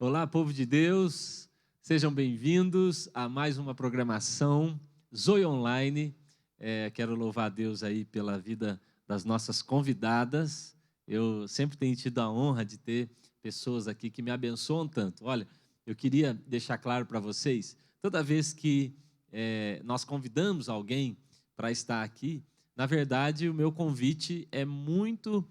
Olá, povo de Deus, sejam bem-vindos a mais uma programação Zoe Online. Quero louvar a Deus aí pela vida das nossas convidadas. Eu sempre tenho tido a honra de ter pessoas aqui que me abençoam tanto. Olha, eu queria deixar claro para vocês, toda vez que nós convidamos alguém para estar aqui, na verdade, o meu convite é muito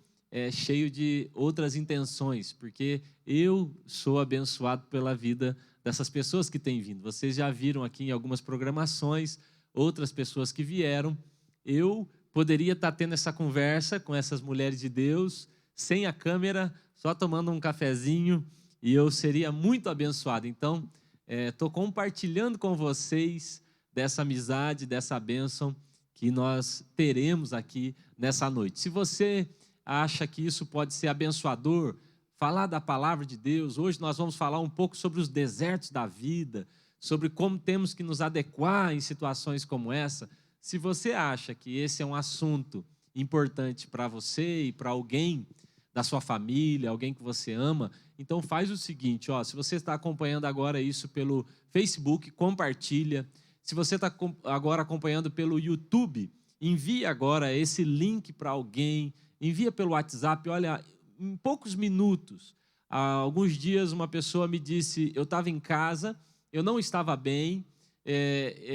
cheio de outras intenções, porque eu sou abençoado pela vida dessas pessoas que têm vindo. Vocês já viram aqui em algumas programações, outras pessoas que vieram. Eu poderia estar tendo essa conversa com essas mulheres de Deus, sem a câmera, só tomando um cafezinho, e eu seria muito abençoado. Então, estou compartilhando com vocês dessa amizade, dessa bênção que nós teremos aqui nessa noite. Se você acha que isso pode ser abençoador, falar da palavra de Deus, hoje nós vamos falar um pouco sobre os desertos da vida, sobre como temos que nos adequar em situações como essa. Se você acha que esse é um assunto importante para você e para alguém da sua família, alguém que você ama, então faz o seguinte, se você está acompanhando agora isso pelo Facebook, compartilha. Se você está agora acompanhando pelo YouTube, envie agora esse link para alguém, envia pelo WhatsApp. Olha, em poucos minutos, há alguns dias uma pessoa me disse, eu estava em casa, eu não estava bem,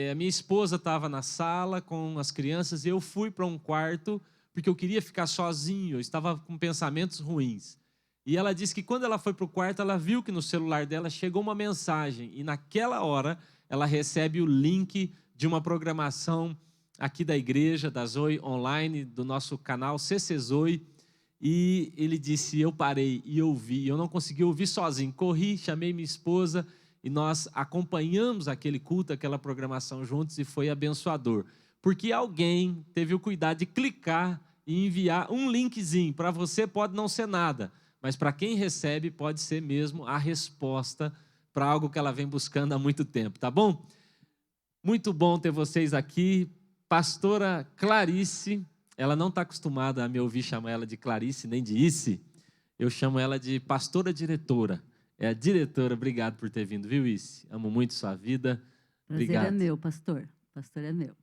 a minha esposa estava na sala com as crianças e eu fui para um quarto porque eu queria ficar sozinho, eu estava com pensamentos ruins. E ela disse que quando ela foi para o quarto, ela viu que no celular dela chegou uma mensagem e naquela hora ela recebe o link de uma programação aqui da igreja, da Zoe Online, do nosso canal CC Zoe, e ele disse, eu parei e ouvi, eu não consegui ouvir sozinho, corri, chamei minha esposa e nós acompanhamos aquele culto, aquela programação juntos e foi abençoador, porque alguém teve o cuidado de clicar e enviar um linkzinho. Para você pode não ser nada, mas para quem recebe pode ser mesmo a resposta para algo que ela vem buscando há muito tempo, tá bom? Muito bom ter vocês aqui. Pastora Clarice, ela não está acostumada a me ouvir chamar ela de Clarice, nem de Ice. Eu chamo ela de pastora diretora. É a diretora, obrigado por ter vindo, viu, Ice? Amo muito sua vida. Obrigado. Prazer é meu, pastor. Pastor é meu.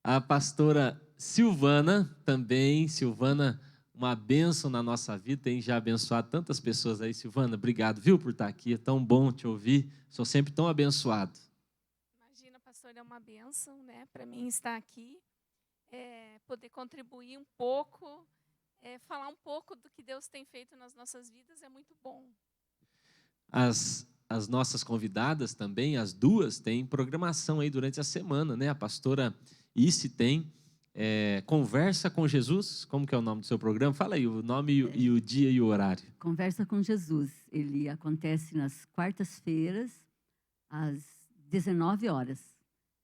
A pastora Silvana também. Silvana, uma bênção na nossa vida, tem já abençoado tantas pessoas aí. Silvana, obrigado, viu, por estar aqui. É tão bom te ouvir. Sou sempre tão abençoado. Pastor, é uma bênção, né, para mim estar aqui, poder contribuir um pouco, falar um pouco do que Deus tem feito nas nossas vidas é muito bom. As nossas convidadas também, as duas, têm programação aí durante a semana, né? A pastora Ice tem Conversa com Jesus, como que é o nome do seu programa? Fala aí o nome e o dia e o horário. Conversa com Jesus, ele acontece nas quartas-feiras, às 19 horas.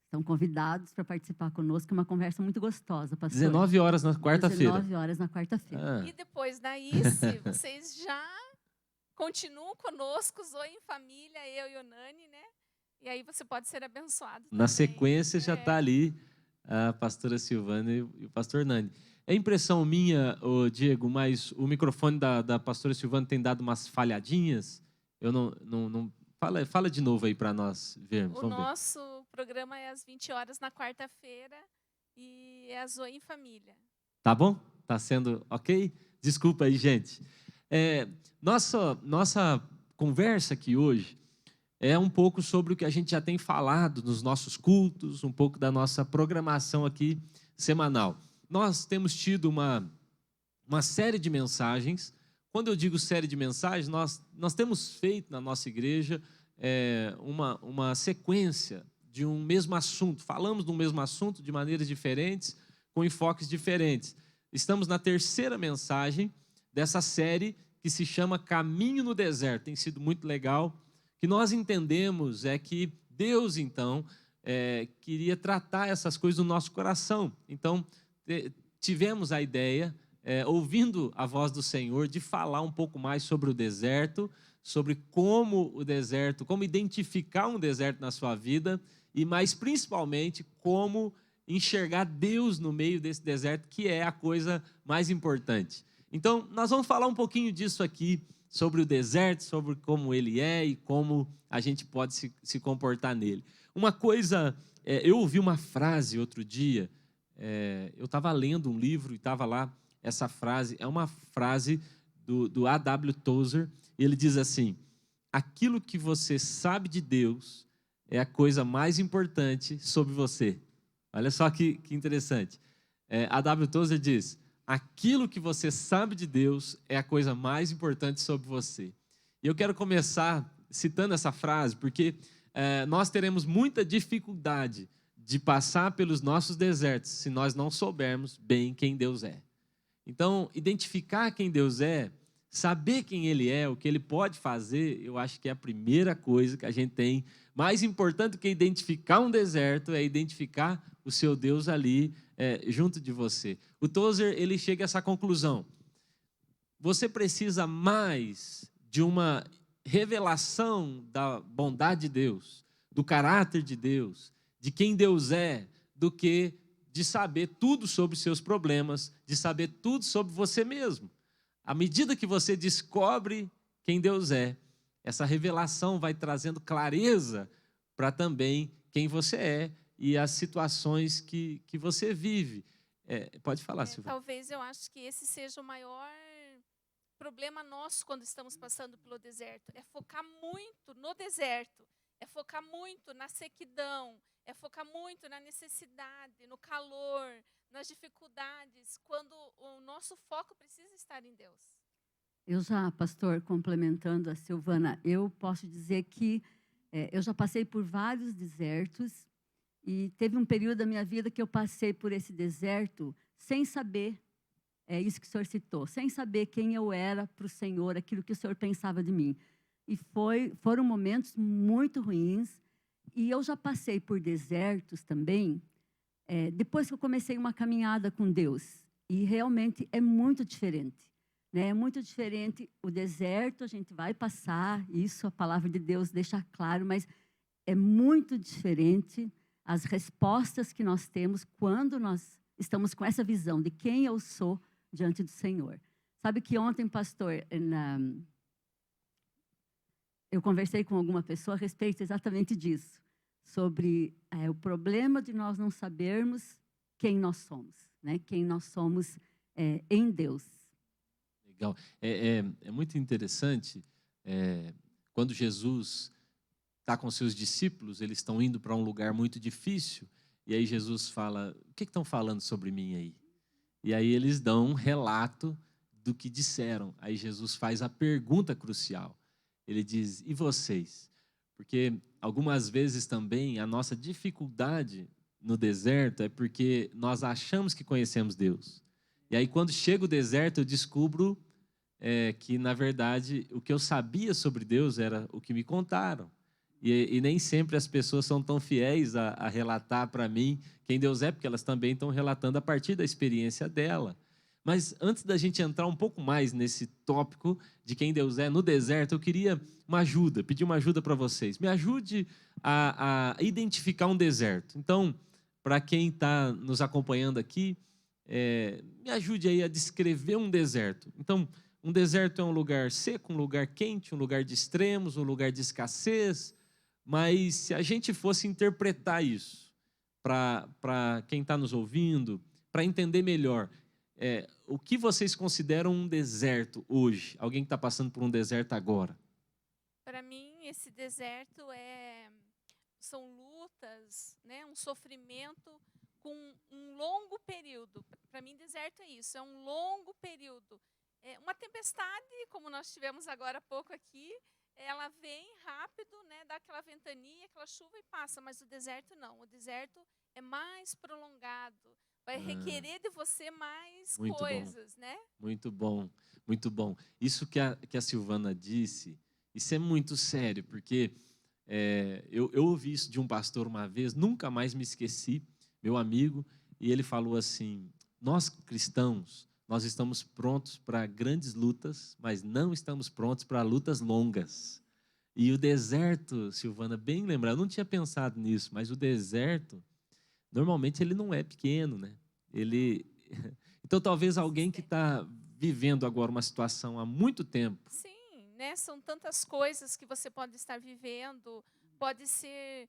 Estão convidados para participar conosco, é uma conversa muito gostosa, pastor. 19 horas na quarta-feira. 19 horas na quarta-feira. E depois da ICE, vocês já continuam conosco, Zoe em família, eu e o Nani, né? E aí você pode ser abençoado Na também. sequência já está ali a pastora Silvana e o pastor Nani. É impressão minha, Diego, mas o microfone da pastora Silvana tem dado umas falhadinhas. Eu não fala de novo aí para nós vermos. O nosso programa é às 20 horas na quarta-feira e é a Zoe em família. Tá bom? Tá sendo ok? Desculpa aí, gente. Nossa conversa aqui hoje é um pouco sobre o que a gente já tem falado nos nossos cultos, um pouco da nossa programação aqui semanal. Nós temos tido uma série de mensagens. Quando eu digo série de mensagens, nós temos feito na nossa igreja uma sequência de um mesmo assunto. Falamos do mesmo assunto de maneiras diferentes, com enfoques diferentes. Estamos na terceira mensagem dessa série que se chama Caminho no Deserto. Tem sido muito legal. O que nós entendemos é que Deus, então, queria tratar essas coisas no nosso coração. Então, tivemos a ideia, ouvindo a voz do Senhor, de falar um pouco mais sobre o deserto, sobre como identificar um deserto na sua vida e, mais principalmente, como enxergar Deus no meio desse deserto, que é a coisa mais importante. Então, nós vamos falar um pouquinho disso aqui sobre o deserto, sobre como ele é e como a gente pode se comportar nele. Uma coisa, eu ouvi uma frase outro dia, eu estava lendo um livro e estava lá, essa frase, é uma frase do A.W. Tozer, ele diz assim: aquilo que você sabe de Deus é a coisa mais importante sobre você. Olha só que interessante. A.W. Tozer diz: aquilo que você sabe de Deus é a coisa mais importante sobre você. E eu quero começar citando essa frase, porque nós teremos muita dificuldade de passar pelos nossos desertos se nós não soubermos bem quem Deus é. Então, identificar quem Deus é, saber quem Ele é, o que Ele pode fazer, eu acho que é a primeira coisa que a gente tem. Mais importante do que identificar um deserto é identificar o seu Deus ali junto de você. O Tozer, ele chega a essa conclusão: você precisa mais de uma revelação da bondade de Deus, do caráter de Deus, de quem Deus é, do que de saber tudo sobre os seus problemas, de saber tudo sobre você mesmo. À medida que você descobre quem Deus é, essa revelação vai trazendo clareza para também quem você é e as situações que você vive. Pode falar, Silvia. Talvez eu acho que esse seja o maior problema nosso quando estamos passando pelo deserto. É focar muito no deserto, é focar muito na sequidão, é focar muito na necessidade, no calor, nas dificuldades, quando o nosso foco precisa estar em Deus. Eu já, pastor, complementando a Silvana, eu posso dizer que eu já passei por vários desertos e teve um período da minha vida que eu passei por esse deserto sem saber, isso que o senhor citou, sem saber quem eu era para o Senhor, aquilo que o senhor pensava de mim. E foram momentos muito ruins. E eu já passei por desertos também, depois que eu comecei uma caminhada com Deus. E realmente é muito diferente. Né? É muito diferente o deserto, a gente vai passar, isso a palavra de Deus deixa claro, mas é muito diferente as respostas que nós temos quando nós estamos com essa visão de quem eu sou diante do Senhor. Sabe que ontem, pastor, eu conversei com alguma pessoa a respeito exatamente disso, sobre o problema de nós não sabermos quem nós somos, né? Quem nós somos em Deus. Legal. É muito interessante, quando Jesus está com seus discípulos, eles estão indo para um lugar muito difícil, e aí Jesus fala: o que estão falando sobre mim aí? E aí eles dão um relato do que disseram. Aí Jesus faz a pergunta crucial. Ele diz: e vocês? Porque algumas vezes também a nossa dificuldade no deserto é porque nós achamos que conhecemos Deus. E aí quando chega o deserto eu descubro que na verdade o que eu sabia sobre Deus era o que me contaram. E nem sempre as pessoas são tão fiéis a relatar para mim quem Deus é, porque elas também estão relatando a partir da experiência dela. Mas antes da gente entrar um pouco mais nesse tópico de quem Deus é no deserto, eu queria pedir uma ajuda para vocês. Me ajude a identificar um deserto. Então, para quem está nos acompanhando aqui, me ajude aí a descrever um deserto. Então, um deserto é um lugar seco, um lugar quente, um lugar de extremos, um lugar de escassez. Mas se a gente fosse interpretar isso para quem está nos ouvindo, para entender melhor, o que vocês consideram um deserto hoje? Alguém que está passando por um deserto agora? Para mim, esse deserto são lutas, né, um sofrimento com um longo período. Para mim, deserto é isso, é um longo período. Uma tempestade, como nós tivemos agora há pouco aqui, ela vem rápido, né, dá aquela ventania, aquela chuva e passa, mas o deserto não. O deserto é mais prolongado, vai requerer de você mais coisas, né? Muito bom, muito bom. Isso que a Silvana disse, isso é muito sério, porque eu ouvi isso de um pastor uma vez, nunca mais me esqueci, meu amigo, e ele falou assim: nós cristãos, nós estamos prontos para grandes lutas, mas não estamos prontos para lutas longas. E o deserto, Silvana, bem lembrado, eu não tinha pensado nisso, mas o deserto, normalmente ele não é pequeno, né? Então talvez alguém que está vivendo agora uma situação há muito tempo, Sim. né? São tantas coisas que você pode estar vivendo, pode ser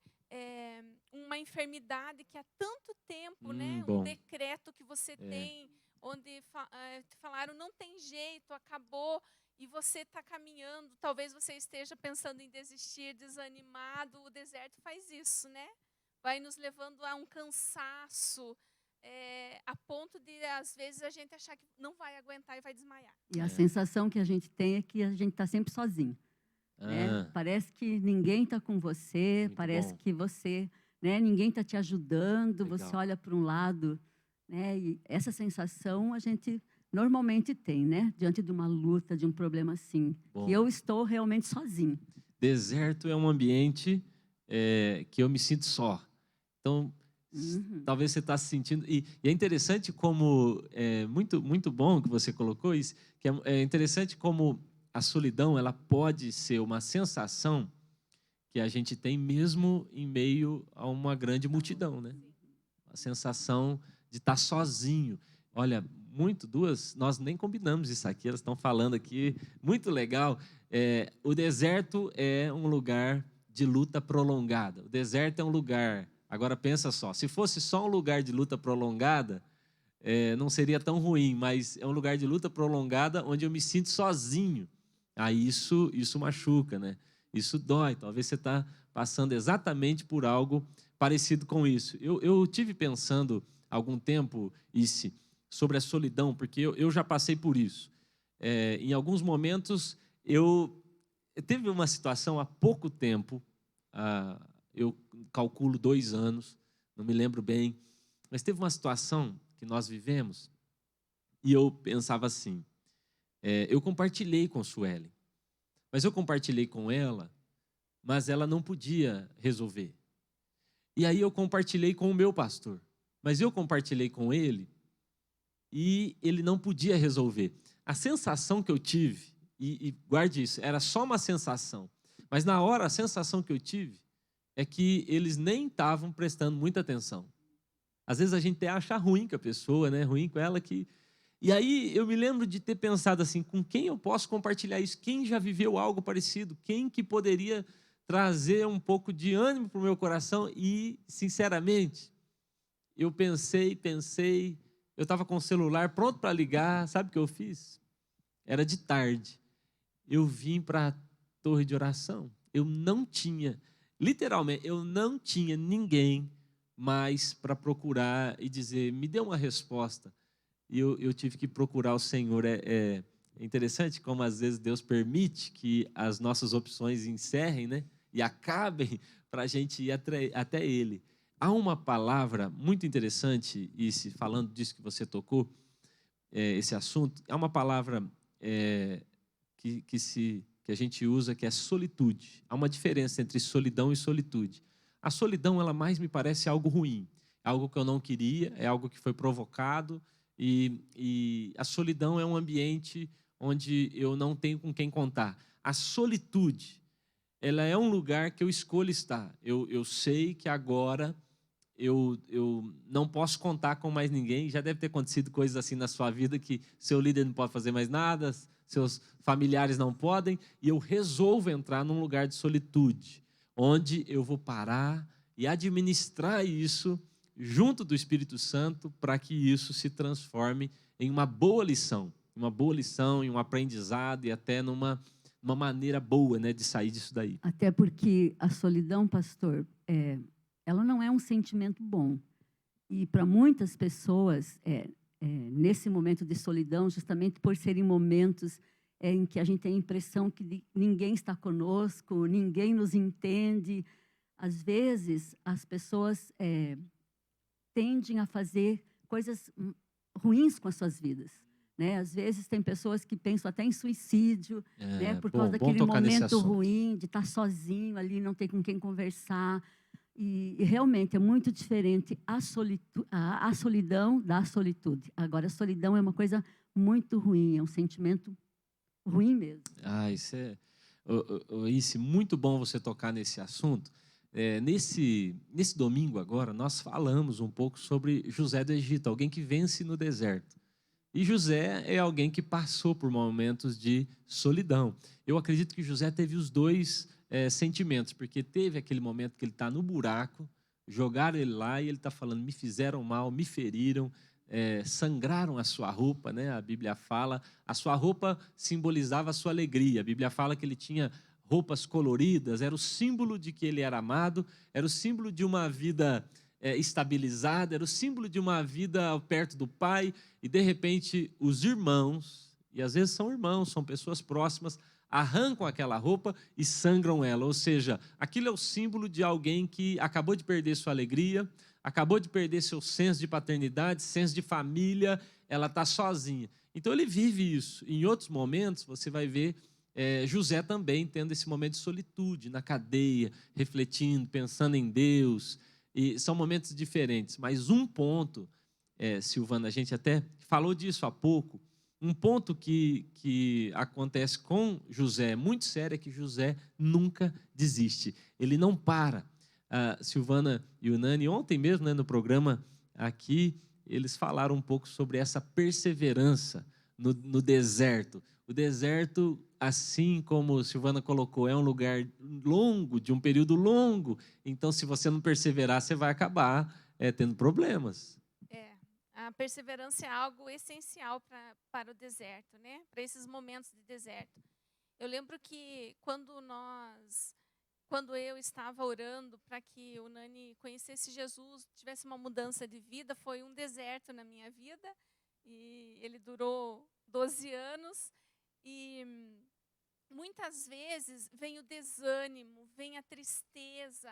uma enfermidade que há tanto tempo, né? Um Bom. decreto que você tem, onde falaram não tem jeito, acabou, e você está caminhando, talvez você esteja pensando em desistir, desanimado. O deserto faz isso, né? Vai nos levando a um cansaço, a ponto de, às vezes, a gente achar que não vai aguentar e vai desmaiar. E a sensação que a gente tem é que a gente está sempre sozinho. Né? Parece que ninguém está com você, Muito parece bom. que você, né, ninguém está te ajudando, Legal. você olha para um lado, né, e essa sensação a gente normalmente tem, né, diante de uma luta, de um problema assim, Bom. que eu estou realmente sozinho. Deserto é um ambiente que eu me sinto só. Então, talvez você está se sentindo... E é interessante como... É muito bom que você colocou isso, que é interessante como a solidão ela pode ser uma sensação que a gente tem mesmo em meio a uma grande multidão, né? A sensação de estar sozinho. Olha, nós nem combinamos isso aqui, elas estão falando aqui, muito legal. O deserto é um lugar de luta prolongada. O deserto é um lugar... Agora pensa só, se fosse só um lugar de luta prolongada, não seria tão ruim, mas é um lugar de luta prolongada onde eu me sinto sozinho. Aí isso machuca, né? Isso dói. Talvez você está passando exatamente por algo parecido com isso. Eu tive pensando há algum tempo, Isi, sobre a solidão, porque eu já passei por isso. Em alguns momentos, teve uma situação há pouco tempo, eu calculo 2 anos, não me lembro bem, mas teve uma situação que nós vivemos e eu pensava assim, eu compartilhei com Suelen, mas eu compartilhei com ela, mas ela não podia resolver. E aí eu compartilhei com o meu pastor, mas eu compartilhei com ele e ele não podia resolver. A sensação que eu tive, e guarde isso, era só uma sensação, mas na hora a sensação que eu tive é que eles nem estavam prestando muita atenção. Às vezes a gente até acha ruim com a pessoa, né? Ruim com ela que... E aí eu me lembro de ter pensado assim, com quem eu posso compartilhar isso? Quem já viveu algo parecido? Quem que poderia trazer um pouco de ânimo para o meu coração? E, sinceramente, eu pensei, eu estava com o celular pronto para ligar, sabe o que eu fiz? Era de tarde. Eu vim para a torre de oração. Eu não tinha, literalmente, eu não tinha ninguém mais para procurar e dizer, me dê uma resposta. E eu tive que procurar o Senhor. É interessante como às vezes Deus permite que as nossas opções encerrem, né? E acabem para a gente ir até Ele. Há uma palavra muito interessante, e falando disso que você tocou, esse assunto, há uma palavra que a gente usa que é solitude. Há uma diferença entre solidão e solitude. A solidão, ela mais me parece algo ruim, algo que eu não queria, é algo que foi provocado, e a solidão é um ambiente onde eu não tenho com quem contar. A solitude, ela é um lugar que eu escolho estar. Eu sei que agora eu não posso contar com mais ninguém. Já deve ter acontecido coisas assim na sua vida, que seu líder não pode fazer mais nada, seus familiares não podem, e eu resolvo entrar num lugar de solitude, onde eu vou parar e administrar isso junto do Espírito Santo, para que isso se transforme em uma boa lição, em um aprendizado e até numa maneira boa, né, de sair disso daí. Até porque a solidão, pastor, ela não é um sentimento bom. E para muitas pessoas, nesse momento de solidão, justamente por serem momentos em que a gente tem a impressão que ninguém está conosco, ninguém nos entende, às vezes as pessoas tendem a fazer coisas ruins com as suas vidas. Né? Às vezes tem pessoas que pensam até em suicídio, né? Por causa daquele momento ruim, de estar sozinho ali, não ter com quem conversar. E realmente é muito diferente a solidão da solitude. Agora, a solidão é uma coisa muito ruim, é um sentimento ruim mesmo. Isso é muito bom você tocar nesse assunto. Nesse domingo agora, nós falamos um pouco sobre José do Egito, alguém que vence no deserto. E José é alguém que passou por momentos de solidão. Eu acredito que José teve os dois sentimentos, porque teve aquele momento que ele está no buraco, jogaram ele lá e ele está falando, me fizeram mal, me feriram, sangraram a sua roupa, né? A Bíblia fala, a sua roupa simbolizava a sua alegria. A Bíblia fala que ele tinha roupas coloridas, era o símbolo de que ele era amado, era o símbolo de uma vida estabilizada, era o símbolo de uma vida perto do pai, e de repente os irmãos, e às vezes são irmãos, são pessoas próximas, arrancam aquela roupa e sangram ela, ou seja, aquilo é o símbolo de alguém que acabou de perder sua alegria, acabou de perder seu senso de paternidade, senso de família, ela está sozinha. Então ele vive isso. Em outros momentos você vai ver José também tendo esse momento de solitude, na cadeia, refletindo, pensando em Deus, e são momentos diferentes, mas um ponto, Silvana, a gente até falou disso há pouco, um ponto que acontece com José, muito sério, é que José nunca desiste, ele não para. Silvana e o Nani, ontem mesmo, né, no programa aqui, eles falaram um pouco sobre essa perseverança no deserto. O deserto, assim como Silvana colocou, é um lugar longo, de um período longo. Então, se você não perseverar, você vai acabar tendo problemas. A perseverança é algo essencial para o deserto, né? Para esses momentos de deserto. Eu lembro que quando eu estava orando para que o Nani conhecesse Jesus, tivesse uma mudança de vida, foi um deserto na minha vida, e ele durou 12 anos. E muitas vezes vem o desânimo, vem a tristeza,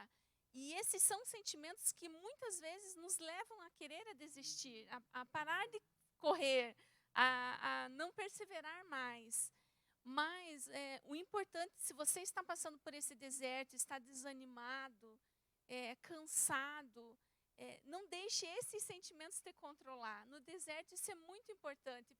e esses são sentimentos que muitas vezes nos levam a querer desistir, a parar de correr, a não perseverar mais. Mas o importante, se você está passando por esse deserto, está desanimado, cansado, não deixe esses sentimentos te controlar. No deserto isso é muito importante.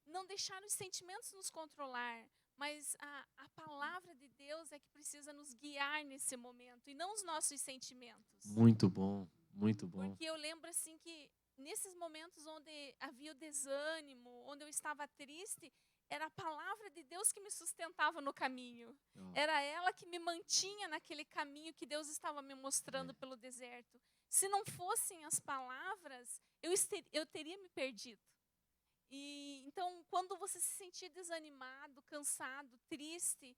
Não deixar os sentimentos nos controlar, mas a palavra de Deus é que precisa nos guiar nesse momento, e não os nossos sentimentos. Muito bom, muito bom. Porque eu lembro assim que nesses momentos onde havia o desânimo, onde eu estava triste, era a palavra de Deus que me sustentava no caminho. Era ela que me mantinha naquele caminho que Deus estava me mostrando pelo deserto. Se não fossem as palavras, eu teria me perdido. E então, quando você se sentir desanimado, cansado, triste,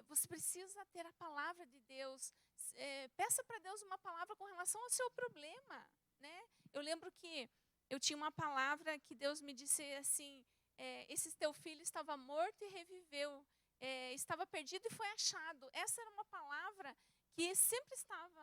você precisa ter a palavra de Deus. Peça para Deus uma palavra com relação ao seu problema, né? Eu lembro que eu tinha uma palavra que Deus me disse assim, esse teu filho estava morto e reviveu, estava perdido e foi achado. Essa era uma palavra que sempre estava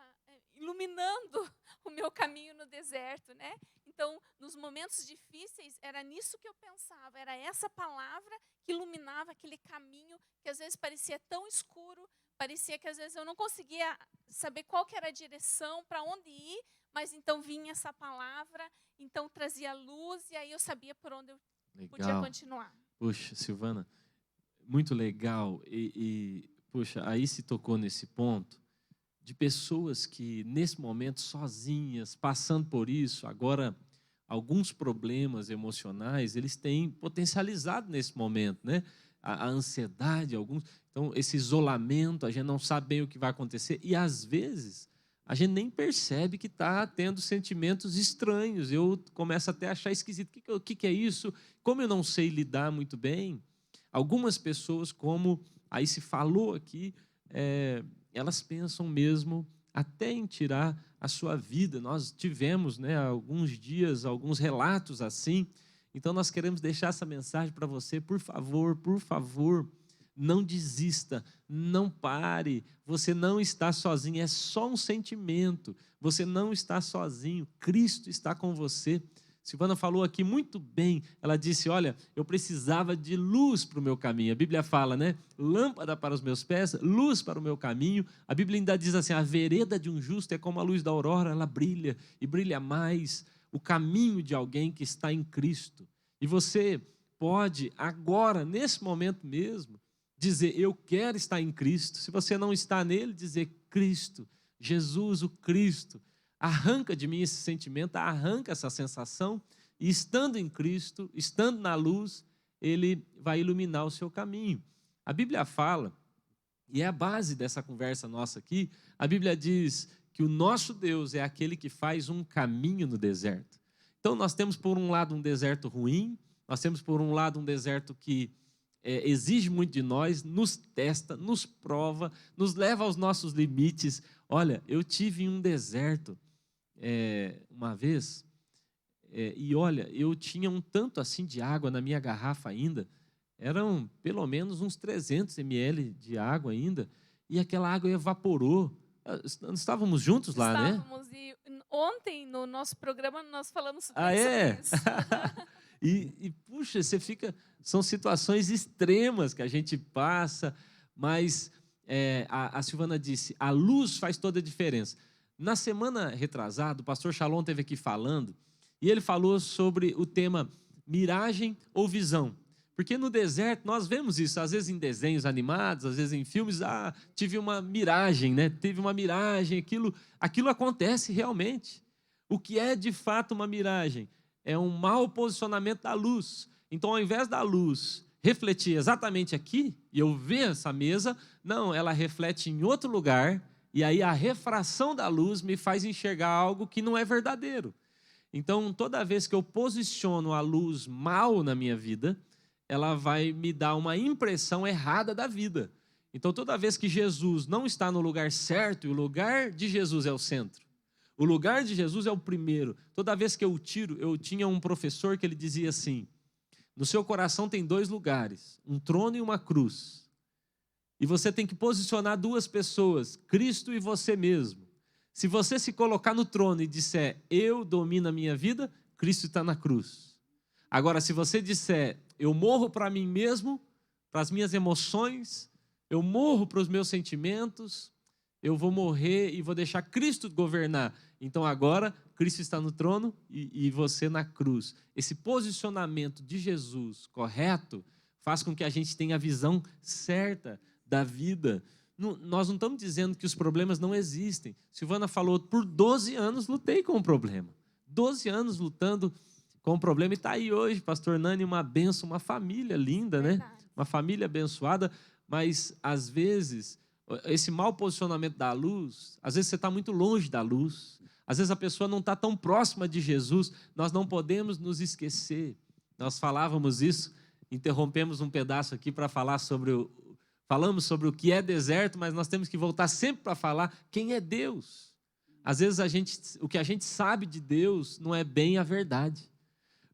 iluminando o meu caminho no deserto, né? Então, nos momentos difíceis, era nisso que eu pensava, era essa palavra que iluminava aquele caminho que às vezes parecia tão escuro, parecia que às vezes eu não conseguia saber qual que era a direção, para onde ir, mas então vinha essa palavra, então trazia luz, e aí eu sabia por onde eu podia continuar. Puxa, Silvana, muito legal. Puxa, aí se tocou nesse ponto de pessoas que, nesse momento, sozinhas, passando por isso, agora, alguns problemas emocionais, eles têm potencializado nesse momento, né? A ansiedade, então, esse isolamento, a gente não sabe bem o que vai acontecer, e, às vezes, a gente nem percebe que está tendo sentimentos estranhos. Eu começo até a achar esquisito. O que é isso? Como eu não sei lidar muito bem, algumas pessoas, como aí se falou aqui, elas pensam mesmo até em tirar a sua vida. Nós tivemos, né, alguns dias, alguns relatos assim. Então, nós queremos deixar essa mensagem para você. Por favor, não desista, não pare. Você não está sozinho, é só um sentimento. Você não está sozinho, Cristo está com você. Silvana falou aqui muito bem, ela disse, olha, eu precisava de luz para o meu caminho. A Bíblia fala, né? Lâmpada para os meus pés, luz para o meu caminho. A Bíblia ainda diz assim, a vereda de um justo é como a luz da aurora, ela brilha e brilha mais. O caminho de alguém que está em Cristo. E você pode agora, nesse momento mesmo, dizer, eu quero estar em Cristo. Se você não está nele, dizer, Cristo, Jesus o Cristo. Arranca de mim esse sentimento, arranca essa sensação e estando em Cristo, estando na luz, ele vai iluminar o seu caminho. A Bíblia fala, e é a base dessa conversa nossa aqui, a Bíblia diz que o nosso Deus é aquele que faz um caminho no deserto. Então nós temos por um lado um deserto ruim, nós temos por um lado um deserto que exige muito de nós, nos testa, nos prova, nos leva aos nossos limites. Olha, eu tive em um deserto uma vez, e olha, eu tinha um tanto assim de água na minha garrafa ainda, eram pelo menos uns 300 ml de água ainda, e aquela água evaporou. Estávamos juntos lá, né? Estávamos, e ontem no nosso programa nós falamos Ah, bem é? sobre isso. Puxa, você fica... São situações extremas que a gente passa, mas a Silvana disse, a luz faz toda a diferença. Na semana retrasada, o pastor Shalom esteve aqui falando, e ele falou sobre o tema miragem ou visão. Porque no deserto nós vemos isso, às vezes em desenhos animados, às vezes em filmes, tive uma miragem, né? Teve uma miragem, aquilo acontece realmente. O que é de fato uma miragem? É um mau posicionamento da luz. Então, ao invés da luz refletir exatamente aqui, e eu ver essa mesa, não, ela reflete em outro lugar, e aí a refração da luz me faz enxergar algo que não é verdadeiro. Então, toda vez que eu posiciono a luz mal na minha vida, ela vai me dar uma impressão errada da vida. Então, toda vez que Jesus não está no lugar certo, e o lugar de Jesus é o centro, o lugar de Jesus é o primeiro. Toda vez que eu tinha um professor que ele dizia assim, no seu coração tem 2 lugares, um trono e uma cruz. E você tem que posicionar 2 pessoas, Cristo e você mesmo. Se você se colocar no trono e disser, eu domino a minha vida, Cristo está na cruz. Agora, se você disser, eu morro para mim mesmo, para as minhas emoções, eu morro para os meus sentimentos, eu vou morrer e vou deixar Cristo governar. Então agora, Cristo está no trono e você na cruz. Esse posicionamento de Jesus correto faz com que a gente tenha a visão certa da vida. Nós não estamos dizendo que os problemas não existem. Silvana falou, por 12 anos lutei com o problema. 12 anos lutando com o problema. E está aí hoje, pastor Nani, uma bênção, uma família linda, né? Uma família abençoada, mas às vezes, esse mau posicionamento da luz, às vezes você está muito longe da luz, às vezes a pessoa não está tão próxima de Jesus, nós não podemos nos esquecer. Nós falávamos isso, interrompemos um pedaço aqui para falar falamos sobre o que é deserto, mas nós temos que voltar sempre para falar quem é Deus. Às vezes o que a gente sabe de Deus não é bem a verdade.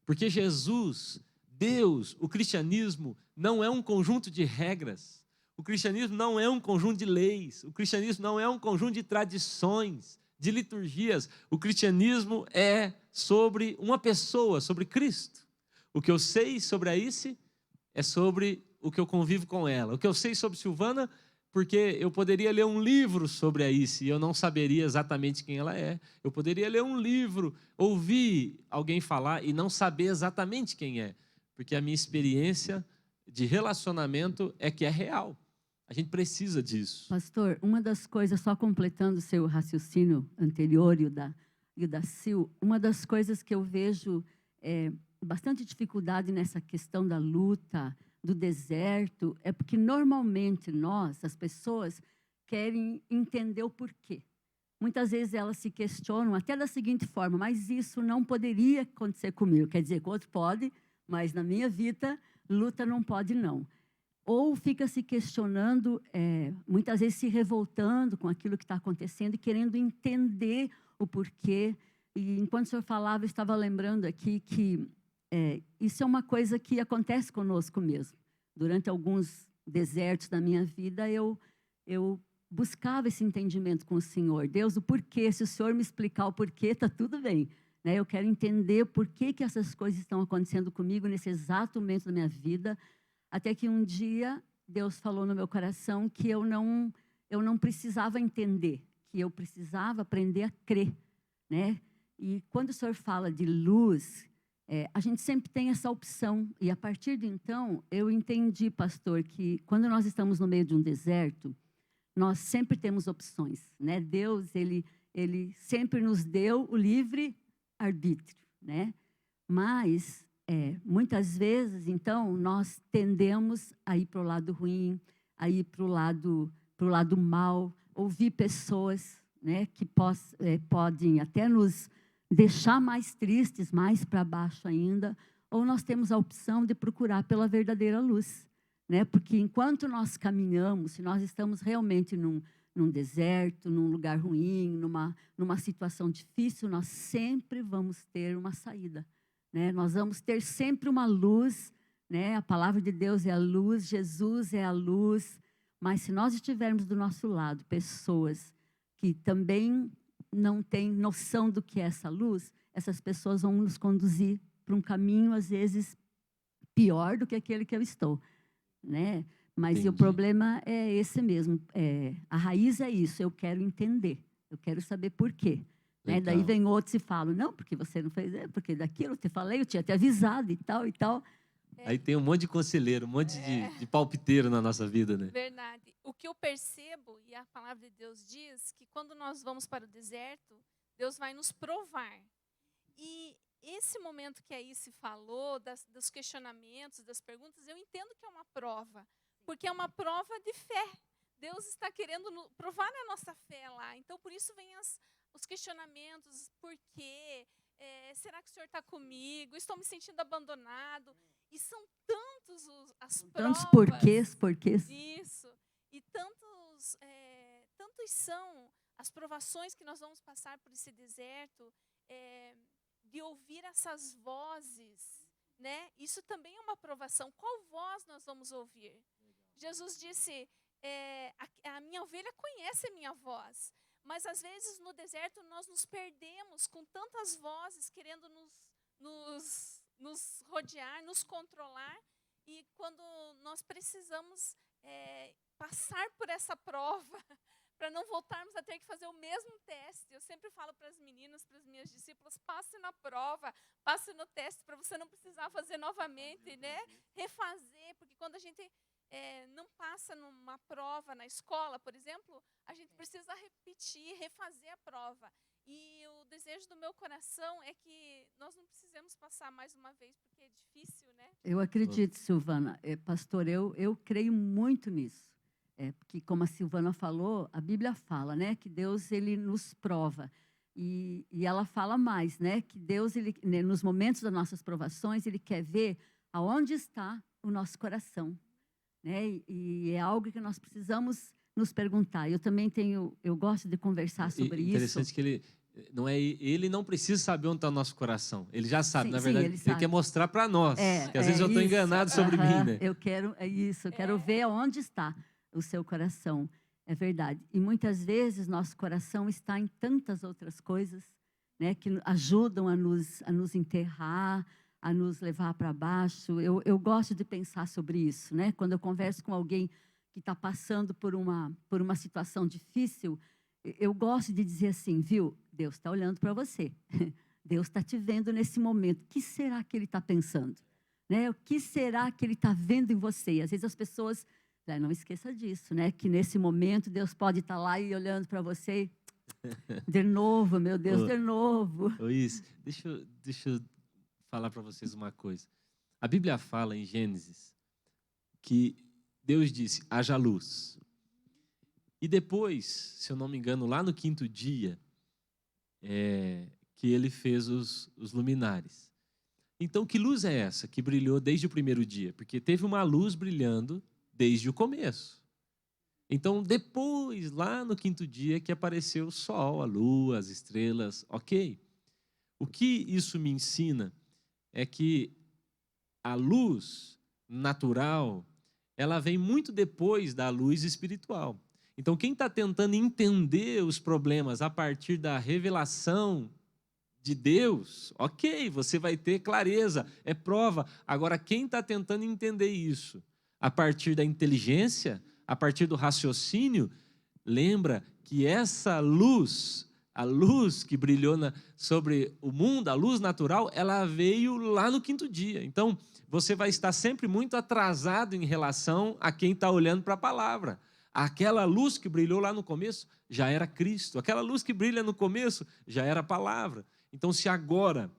Porque Jesus, Deus, o cristianismo não é um conjunto de regras. O cristianismo não é um conjunto de leis. O cristianismo não é um conjunto de tradições, de liturgias. O cristianismo é sobre uma pessoa, sobre Cristo. O que eu sei sobre a Ice é sobre o que eu convivo com ela. O que eu sei sobre Silvana, porque eu poderia ler um livro sobre a Ice e eu não saberia exatamente quem ela é. Eu poderia ler um livro, ouvir alguém falar e não saber exatamente quem é. Porque a minha experiência de relacionamento é que é real. A gente precisa disso. Pastor, uma das coisas, só completando o seu raciocínio anterior e o da Sil, uma das coisas que eu vejo bastante dificuldade nessa questão da luta, do deserto, é porque normalmente nós, as pessoas, querem entender o porquê. Muitas vezes elas se questionam até da seguinte forma, mas isso não poderia acontecer comigo. Quer dizer, que o outro pode, mas na minha vida, luta não pode não. Ou fica se questionando, muitas vezes se revoltando com aquilo que está acontecendo e querendo entender o porquê. E enquanto o senhor falava, eu estava lembrando aqui que isso é uma coisa que acontece conosco mesmo. Durante alguns desertos da minha vida, eu buscava esse entendimento com o Senhor. Deus, o porquê, se o Senhor me explicar o porquê, está tudo bem. Né? Eu quero entender por que essas coisas estão acontecendo comigo nesse exato momento da minha vida, até que um dia Deus falou no meu coração que eu não precisava entender, que eu precisava aprender a crer. Né? E quando o Senhor fala de luz, a gente sempre tem essa opção. E a partir de então, eu entendi, pastor, que quando nós estamos no meio de um deserto, nós sempre temos opções. Né? Deus, ele sempre nos deu o livre arbítrio. Né? Mas, muitas vezes, então, nós tendemos a ir para o lado ruim, a ir para o lado mal, ouvir pessoas, né, que podem até nos deixar mais tristes, mais para baixo ainda, ou nós temos a opção de procurar pela verdadeira luz, né? Porque enquanto nós caminhamos, se nós estamos realmente num deserto, num lugar ruim, numa situação difícil, nós sempre vamos ter uma saída, né? Nós vamos ter sempre uma luz, né? A palavra de Deus é a luz, Jesus é a luz. Mas se nós estivermos do nosso lado pessoas que também não têm noção do que é essa luz, essas pessoas vão nos conduzir para um caminho, às vezes, pior do que aquele que eu estou, né? Mas o problema é esse mesmo. A raiz é isso, eu quero entender, eu quero saber por quê. Né? Daí vem outros e falam, não, porque você não fez, porque daquilo eu te falei, eu tinha te avisado e tal e tal. Aí tem um monte de conselheiro, um monte de palpiteiro na nossa vida, né? Verdade. O que eu percebo, e a palavra de Deus diz, que quando nós vamos para o deserto, Deus vai nos provar. E esse momento que aí se falou, dos questionamentos, das perguntas, eu entendo que é uma prova, porque é uma prova de fé. Deus está querendo provar a nossa fé lá. Então, por isso vem os questionamentos, por quê? Será que o Senhor está comigo? Estou me sentindo abandonado. E são tantos as provas. Tantos porquês. Isso. E tantos são as provações que nós vamos passar por esse deserto, de ouvir essas vozes, né? Isso também é uma provação. Qual voz nós vamos ouvir? Jesus disse, a minha ovelha conhece a minha voz. Mas às vezes no deserto nós nos perdemos com tantas vozes querendo nos rodear, nos controlar, e quando nós precisamos passar por essa prova, para não voltarmos a ter que fazer o mesmo teste. Eu sempre falo para as meninas, para as minhas discípulas, passe na prova, passe no teste, para você não precisar fazer novamente, né? Refazer, porque quando a gente não passa numa prova na escola, por exemplo, a gente precisa repetir, refazer a prova. E o desejo do meu coração é que nós não precisemos passar mais uma vez, porque é difícil, né? Eu acredito, Silvana. Pastor, eu creio muito nisso. Porque, como a Silvana falou, a Bíblia fala, né, que Deus ele nos prova. E ela fala mais, né, que Deus, nos momentos das nossas provações, Ele quer ver aonde está o nosso coração. Né? E é algo que nós precisamos nos perguntar. Eu gosto de conversar sobre isso. Interessante que ele não precisa saber onde está o nosso coração. Ele já sabe, na verdade, ele quer mostrar para nós. Que às vezes eu estou enganado sobre mim, né? Eu quero ver onde está o seu coração. É verdade. E muitas vezes nosso coração está em tantas outras coisas, né, que ajudam a nos enterrar, a nos levar para baixo. Eu gosto de pensar sobre isso, né? Quando eu converso com alguém que está passando por uma situação difícil, eu gosto de dizer assim, viu? Deus está olhando para você. Deus está te vendo nesse momento. O que será que Ele está pensando? Né? O que será que Ele está vendo em você? Às vezes as pessoas... não esqueça disso, né? Que nesse momento Deus pode estar lá e olhando para você. De novo, meu Deus, de novo. Luiz, deixa eu falar para vocês uma coisa. A Bíblia fala em Gênesis que Deus disse, haja luz. E depois, se eu não me engano, lá no 5º dia, que Ele fez os luminares. Então, que luz é essa que brilhou desde o primeiro dia? Porque teve uma luz brilhando desde o começo. Então, depois, lá no 5º dia, que apareceu o sol, a lua, as estrelas, ok. O que isso me ensina é que a luz natural, ela vem muito depois da luz espiritual. Então, quem está tentando entender os problemas a partir da revelação de Deus, ok, você vai ter clareza, é prova. Agora, quem está tentando entender isso a partir da inteligência, a partir do raciocínio, lembra que essa luz, a luz que brilhou sobre o mundo, a luz natural, ela veio lá no 5º dia. Então, você vai estar sempre muito atrasado em relação a quem está olhando para a palavra. Aquela luz que brilhou lá no começo já era Cristo. Aquela luz que brilha no começo já era a palavra. Então, se agora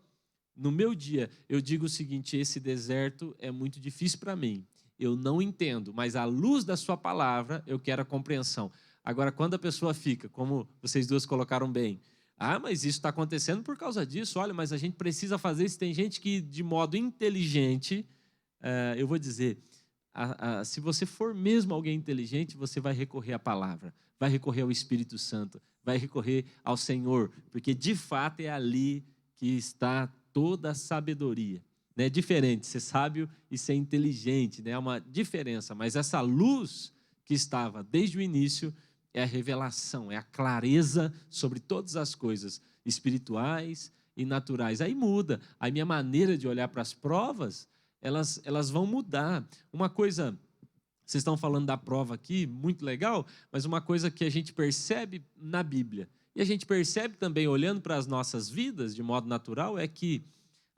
no meu dia, eu digo o seguinte: esse deserto é muito difícil para mim. Eu não entendo, mas à luz da sua palavra, eu quero a compreensão. Agora, quando a pessoa fica, como vocês duas colocaram bem, mas isso está acontecendo por causa disso, olha, mas a gente precisa fazer isso. Tem gente que, de modo inteligente, eu vou dizer, se você for mesmo alguém inteligente, você vai recorrer à palavra, vai recorrer ao Espírito Santo, vai recorrer ao Senhor, porque de fato é ali que está toda a sabedoria. É diferente ser sábio e ser inteligente, né? É uma diferença, mas essa luz que estava desde o início é a revelação, é a clareza sobre todas as coisas espirituais e naturais. Aí muda, a minha maneira de olhar para as provas, elas vão mudar. Uma coisa, vocês estão falando da prova aqui, muito legal, mas uma coisa que a gente percebe na Bíblia, e a gente percebe também olhando para as nossas vidas de modo natural, é que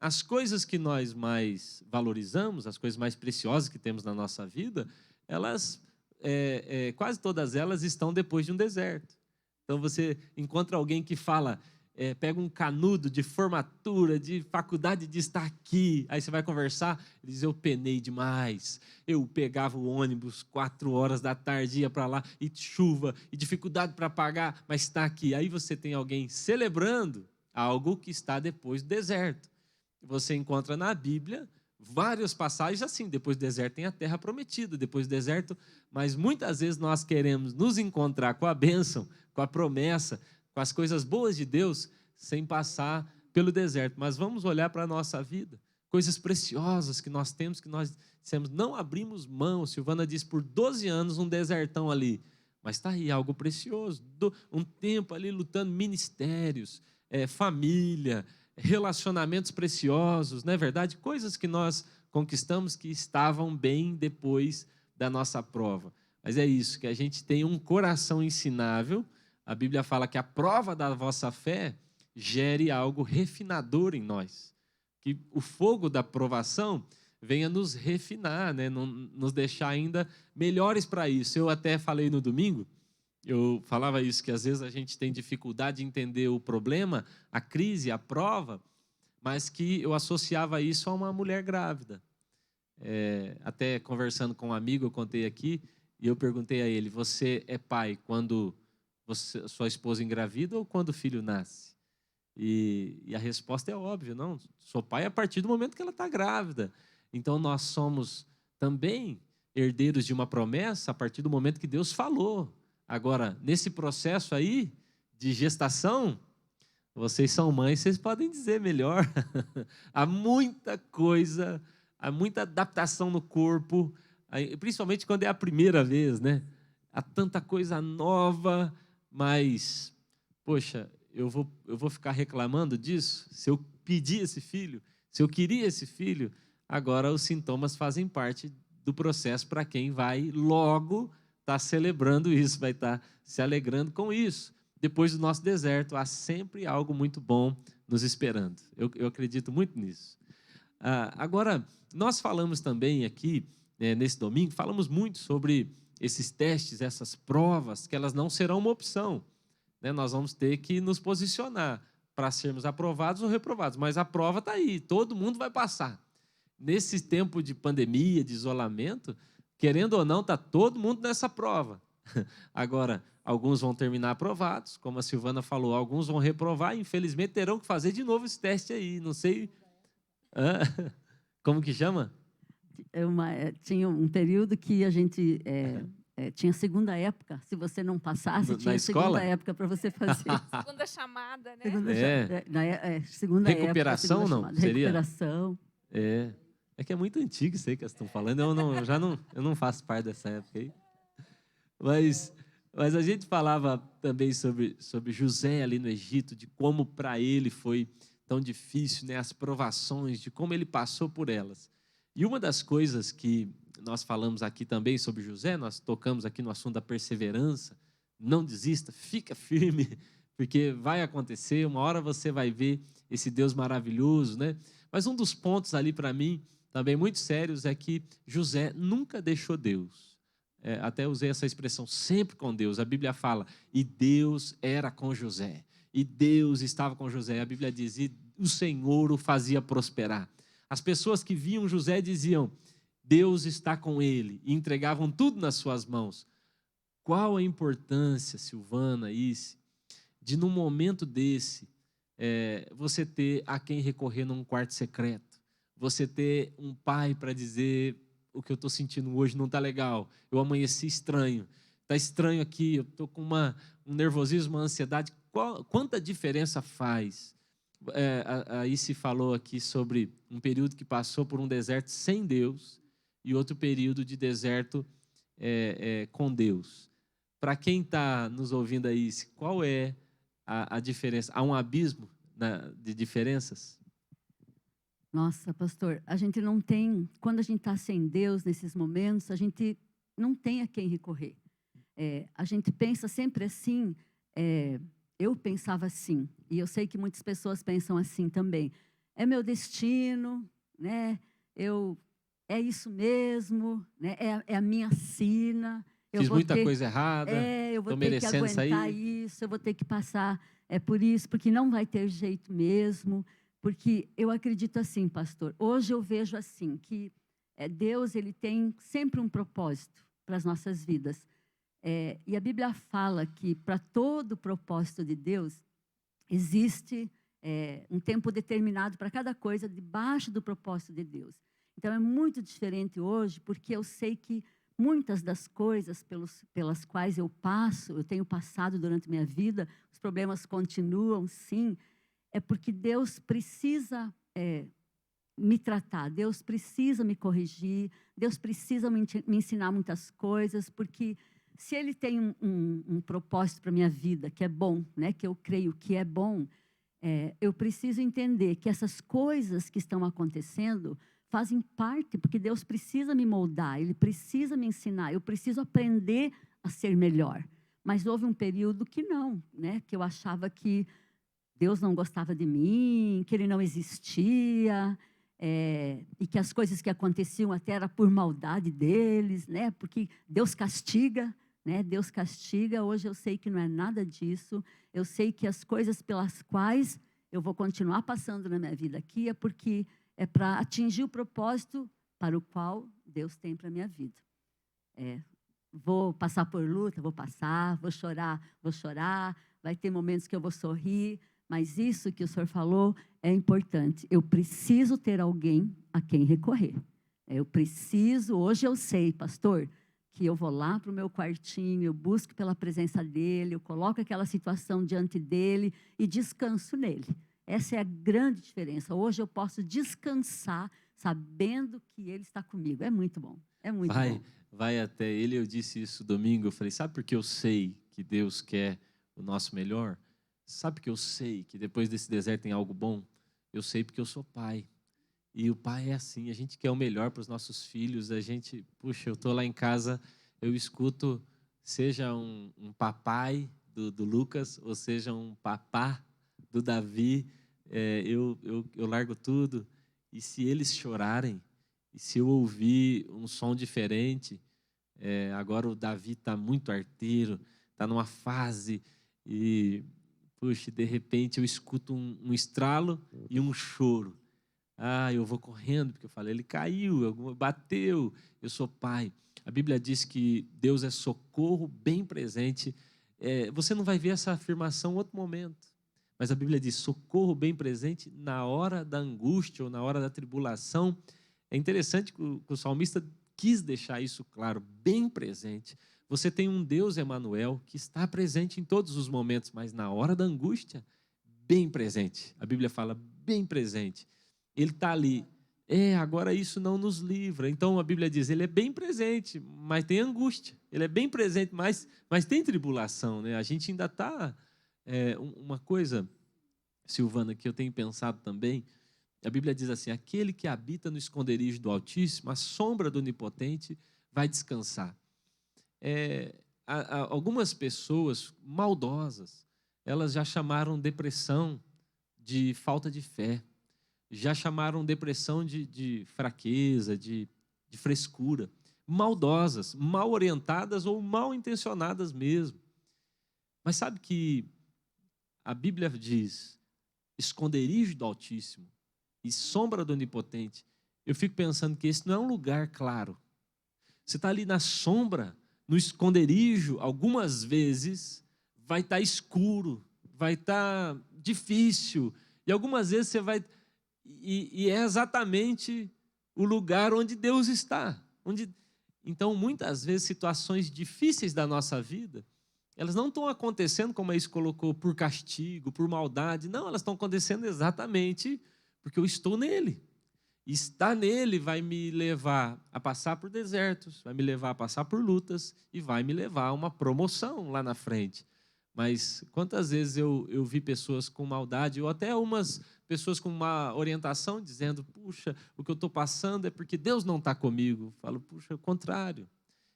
as coisas que nós mais valorizamos, as coisas mais preciosas que temos na nossa vida, elas, quase todas elas estão depois de um deserto. Então você encontra alguém que fala, pega um canudo de formatura, de faculdade de estar aqui, aí você vai conversar, ele diz: eu penei demais, eu pegava o ônibus 4 horas da tarde, ia para lá, e chuva, e dificuldade para pagar, mas está aqui. Aí você tem alguém celebrando algo que está depois do deserto. Você encontra na Bíblia várias passagens assim: depois do deserto tem a terra prometida, depois do deserto, mas muitas vezes nós queremos nos encontrar com a bênção, com a promessa, com as coisas boas de Deus, sem passar pelo deserto. Mas vamos olhar para a nossa vida, coisas preciosas que nós temos, que nós dissemos, não abrimos mão. Silvana disse, por 12 anos um desertão ali, mas está aí algo precioso, um tempo ali lutando, ministérios, família, relacionamentos preciosos, não é verdade? Coisas que nós conquistamos que estavam bem depois da nossa prova. Mas é isso, que a gente tem um coração ensinável. A Bíblia fala que a prova da vossa fé gere algo refinador em nós. Que o fogo da provação venha nos refinar, né? Nos deixar ainda melhores para isso. Eu até falei no domingo, eu falava isso, que às vezes a gente tem dificuldade de entender o problema, a crise, a prova, mas que eu associava isso a uma mulher grávida. Até conversando com um amigo, eu contei aqui, e eu perguntei a ele: você é pai quando sua esposa engravida ou quando o filho nasce? E a resposta é óbvia: não, sou pai a partir do momento que ela está grávida. Então nós somos também herdeiros de uma promessa a partir do momento que Deus falou. Agora, nesse processo aí de gestação, vocês são mães, vocês podem dizer melhor. Há muita coisa, há muita adaptação no corpo, principalmente quando é a primeira vez, né? Há tanta coisa nova, mas, poxa, eu vou ficar reclamando disso? Se eu pedi esse filho, se eu queria esse filho, agora os sintomas fazem parte do processo para quem vai logo estar celebrando isso, vai estar se alegrando com isso. Depois do nosso deserto, há sempre algo muito bom nos esperando. Eu acredito muito nisso. Agora, nós falamos também aqui, nesse domingo, falamos muito sobre esses testes, essas provas, que elas não serão uma opção. Nós vamos ter que nos posicionar para sermos aprovados ou reprovados. Mas a prova está aí, todo mundo vai passar. Nesse tempo de pandemia, de isolamento, querendo ou não, está todo mundo nessa prova. Agora, alguns vão terminar aprovados, como a Silvana falou, alguns vão reprovar e, infelizmente, terão que fazer de novo esse teste aí. Não sei... Como que chama? Tinha um período que a gente... tinha segunda época. Se você não passasse, tinha segunda época para você fazer. Segunda chamada, né? Segunda recuperação, época, não? Seria? Recuperação. É que é muito antigo isso aí que vocês estão falando. Eu não faço parte dessa época aí. Mas a gente falava também sobre José ali no Egito, de como para ele foi tão difícil, né? As provações, de como ele passou por elas. E uma das coisas que nós falamos aqui também sobre José, nós tocamos aqui no assunto da perseverança. Não desista, fica firme, porque vai acontecer, uma hora você vai ver esse Deus maravilhoso, né? Mas um dos pontos ali para mim, também muito sérios, é que José nunca deixou Deus. Até usei essa expressão, sempre com Deus. A Bíblia fala, e Deus era com José. E Deus estava com José. A Bíblia diz, e o Senhor o fazia prosperar. As pessoas que viam José diziam, Deus está com ele, e entregavam tudo nas suas mãos. Qual a importância, Silvana, isso, de num momento desse, você ter a quem recorrer num quarto secreto, você ter um pai para dizer, o que eu estou sentindo hoje não está legal, eu amanheci estranho, está estranho aqui, eu estou com um nervosismo, uma ansiedade. Quanta diferença faz? Aí se falou aqui sobre um período que passou por um deserto sem Deus e outro período de deserto com Deus. Para quem está nos ouvindo aí, qual é a diferença? Há um abismo de diferenças? Nossa, pastor, a gente não tem, quando a gente está sem Deus nesses momentos, a gente não tem a quem recorrer. A gente pensa sempre assim, eu pensava assim, e eu sei que muitas pessoas pensam assim também. É meu destino, né? É isso mesmo, né? É a minha sina. Fiz muita coisa errada, eu vou estou ter que merecendo aguentar sair. isso, eu vou ter que passar por isso, porque não vai ter jeito mesmo. Porque eu acredito assim, pastor, hoje eu vejo assim, que Deus ele tem sempre um propósito para as nossas vidas. E a Bíblia fala que para todo o propósito de Deus, existe um tempo determinado para cada coisa debaixo do propósito de Deus. Então é muito diferente hoje, porque eu sei que muitas das coisas pelas quais eu tenho passado durante minha vida, os problemas continuam, sim, é porque Deus precisa me tratar, Deus precisa me corrigir, Deus precisa me ensinar muitas coisas, porque se Ele tem um propósito para a minha vida, que é bom, né, que eu creio que é bom, eu preciso entender que essas coisas que estão acontecendo fazem parte, porque Deus precisa me moldar, Ele precisa me ensinar, eu preciso aprender a ser melhor. Mas houve um período que não, né, que eu achava que Deus não gostava de mim, que Ele não existia, e que as coisas que aconteciam até era por maldade deles, né? Porque Deus castiga, né? Deus castiga. Hoje eu sei que não é nada disso. Eu sei que as coisas pelas quais eu vou continuar passando na minha vida aqui porque é para atingir o propósito para o qual Deus tem para a minha vida. Vou passar por luta, vou passar, vou chorar, vai ter momentos que eu vou sorrir, mas isso que o senhor falou é importante. Eu preciso ter alguém a quem recorrer. Hoje eu sei, pastor, que eu vou lá para o meu quartinho, eu busco pela presença dele, eu coloco aquela situação diante dele e descanso nele. Essa é a grande diferença. Hoje eu posso descansar sabendo que ele está comigo. É muito bom, é muito bom. Vai até ele, eu disse isso domingo, eu falei, sabe por que eu sei que Deus quer o nosso melhor? Sabe que eu sei que depois desse deserto tem algo bom? Eu sei porque eu sou pai. E o pai é assim, a gente quer o melhor para os nossos filhos, eu estou lá em casa, eu escuto, seja um papai do Lucas, ou seja um papá do Davi, eu largo tudo, e se eles chorarem, e se eu ouvir um som diferente, agora o Davi está muito arteiro, está numa fase, e puxa, de repente eu escuto um estralo e um choro. Eu vou correndo, porque eu falei, ele caiu, bateu, eu sou pai. A Bíblia diz que Deus é socorro bem presente. Você não vai ver essa afirmação em outro momento, mas a Bíblia diz socorro bem presente na hora da angústia ou na hora da tribulação. É interessante que o salmista quis deixar isso claro, bem presente. Você tem um Deus, Emanuel, que está presente em todos os momentos, mas na hora da angústia, bem presente. A Bíblia fala bem presente. Ele está ali. Agora isso não nos livra. Então a Bíblia diz, ele é bem presente, mas tem angústia. Ele é bem presente, mas tem tribulação, né? A gente ainda está... uma coisa, Silvana, que eu tenho pensado também, a Bíblia diz assim, aquele que habita no esconderijo do Altíssimo, a sombra do Onipotente, vai descansar. Algumas pessoas maldosas, elas já chamaram depressão de falta de fé, já chamaram depressão de fraqueza, de frescura, maldosas, mal orientadas ou mal intencionadas mesmo. Mas sabe que a Bíblia diz esconderijo do Altíssimo e sombra do Onipotente, eu fico pensando que esse não é um lugar claro. Você está ali na sombra, no esconderijo, algumas vezes vai estar escuro, vai estar difícil, e algumas vezes você vai... E é exatamente o lugar onde Deus está. Então, muitas vezes, situações difíceis da nossa vida, elas não estão acontecendo, como a Is colocou, por castigo, por maldade. Não, elas estão acontecendo exatamente porque eu estou nele. E estar nele vai me levar a passar por desertos, vai me levar a passar por lutas e vai me levar a uma promoção lá na frente. Mas quantas vezes eu vi pessoas com maldade, ou até umas pessoas com uma orientação, dizendo, puxa, o que eu estou passando é porque Deus não está comigo. Eu falo, puxa, é o contrário.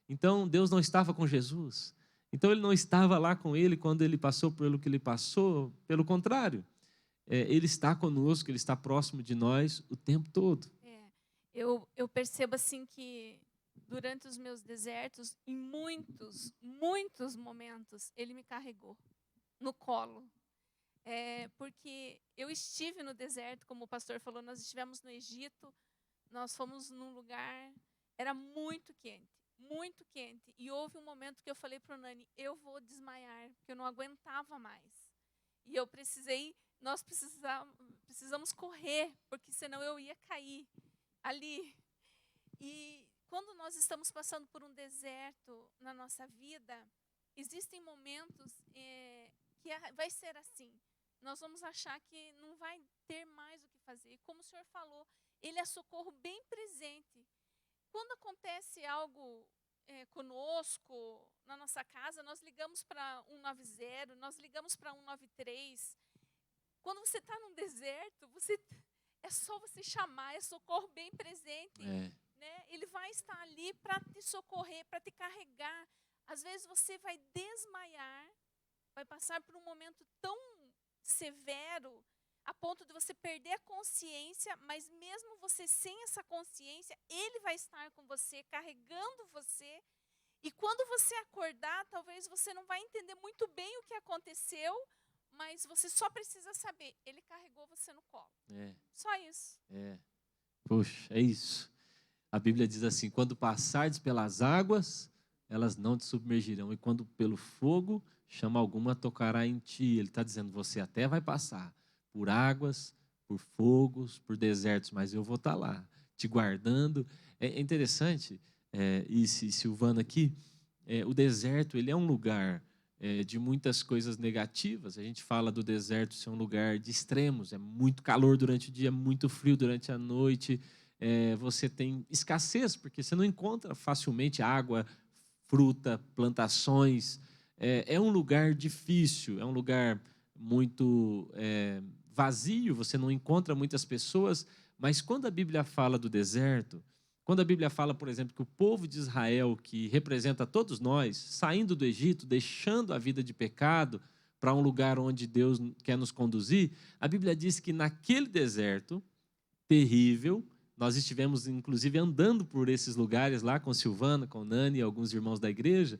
Então, Deus não estava com Jesus. Então, ele não estava lá com ele quando ele passou pelo que ele passou. Pelo contrário, ele está conosco, ele está próximo de nós o tempo todo. Eu percebo assim que durante os meus desertos, em muitos momentos, ele me carregou no colo. Porque eu estive no deserto, como o pastor falou, nós estivemos no Egito, nós fomos num lugar, era muito quente. E houve um momento que eu falei para o Nani, eu vou desmaiar, porque eu não aguentava mais. E nós precisamos correr, porque senão eu ia cair ali. E quando nós estamos passando por um deserto na nossa vida, existem momentos que vai ser assim. Nós vamos achar que não vai ter mais o que fazer. Como o senhor falou, ele é socorro bem presente. Quando acontece algo conosco, na nossa casa, nós ligamos para 190, nós ligamos para 193. Quando você está num deserto, é só você chamar, é socorro bem presente. Né? Ele vai estar ali para te socorrer, para te carregar. Às vezes você vai desmaiar, vai passar por um momento tão severo, a ponto de você perder a consciência, mas mesmo você sem essa consciência, ele vai estar com você, carregando você. E quando você acordar, talvez você não vai entender muito bem o que aconteceu, mas você só precisa saber, ele carregou você no colo. Só isso. Poxa, é isso. A Bíblia diz assim, quando passares pelas águas, elas não te submergirão. E quando pelo fogo, chama alguma, tocará em ti. Ele está dizendo, você até vai passar por águas, por fogos, por desertos, mas eu vou estar lá, te guardando. É interessante, e Silvana aqui, o deserto ele é um lugar de muitas coisas negativas. A gente fala do deserto ser um lugar de extremos, é muito calor durante o dia, muito frio durante a noite, você tem escassez, porque você não encontra facilmente água, fruta, plantações. É um lugar difícil, é um lugar muito vazio, você não encontra muitas pessoas, mas quando a Bíblia fala do deserto, quando a Bíblia fala, por exemplo, que o povo de Israel, que representa todos nós, saindo do Egito, deixando a vida de pecado para um lugar onde Deus quer nos conduzir, a Bíblia diz que naquele deserto terrível, nós estivemos, inclusive, andando por esses lugares lá com Silvana, com Nani e alguns irmãos da igreja.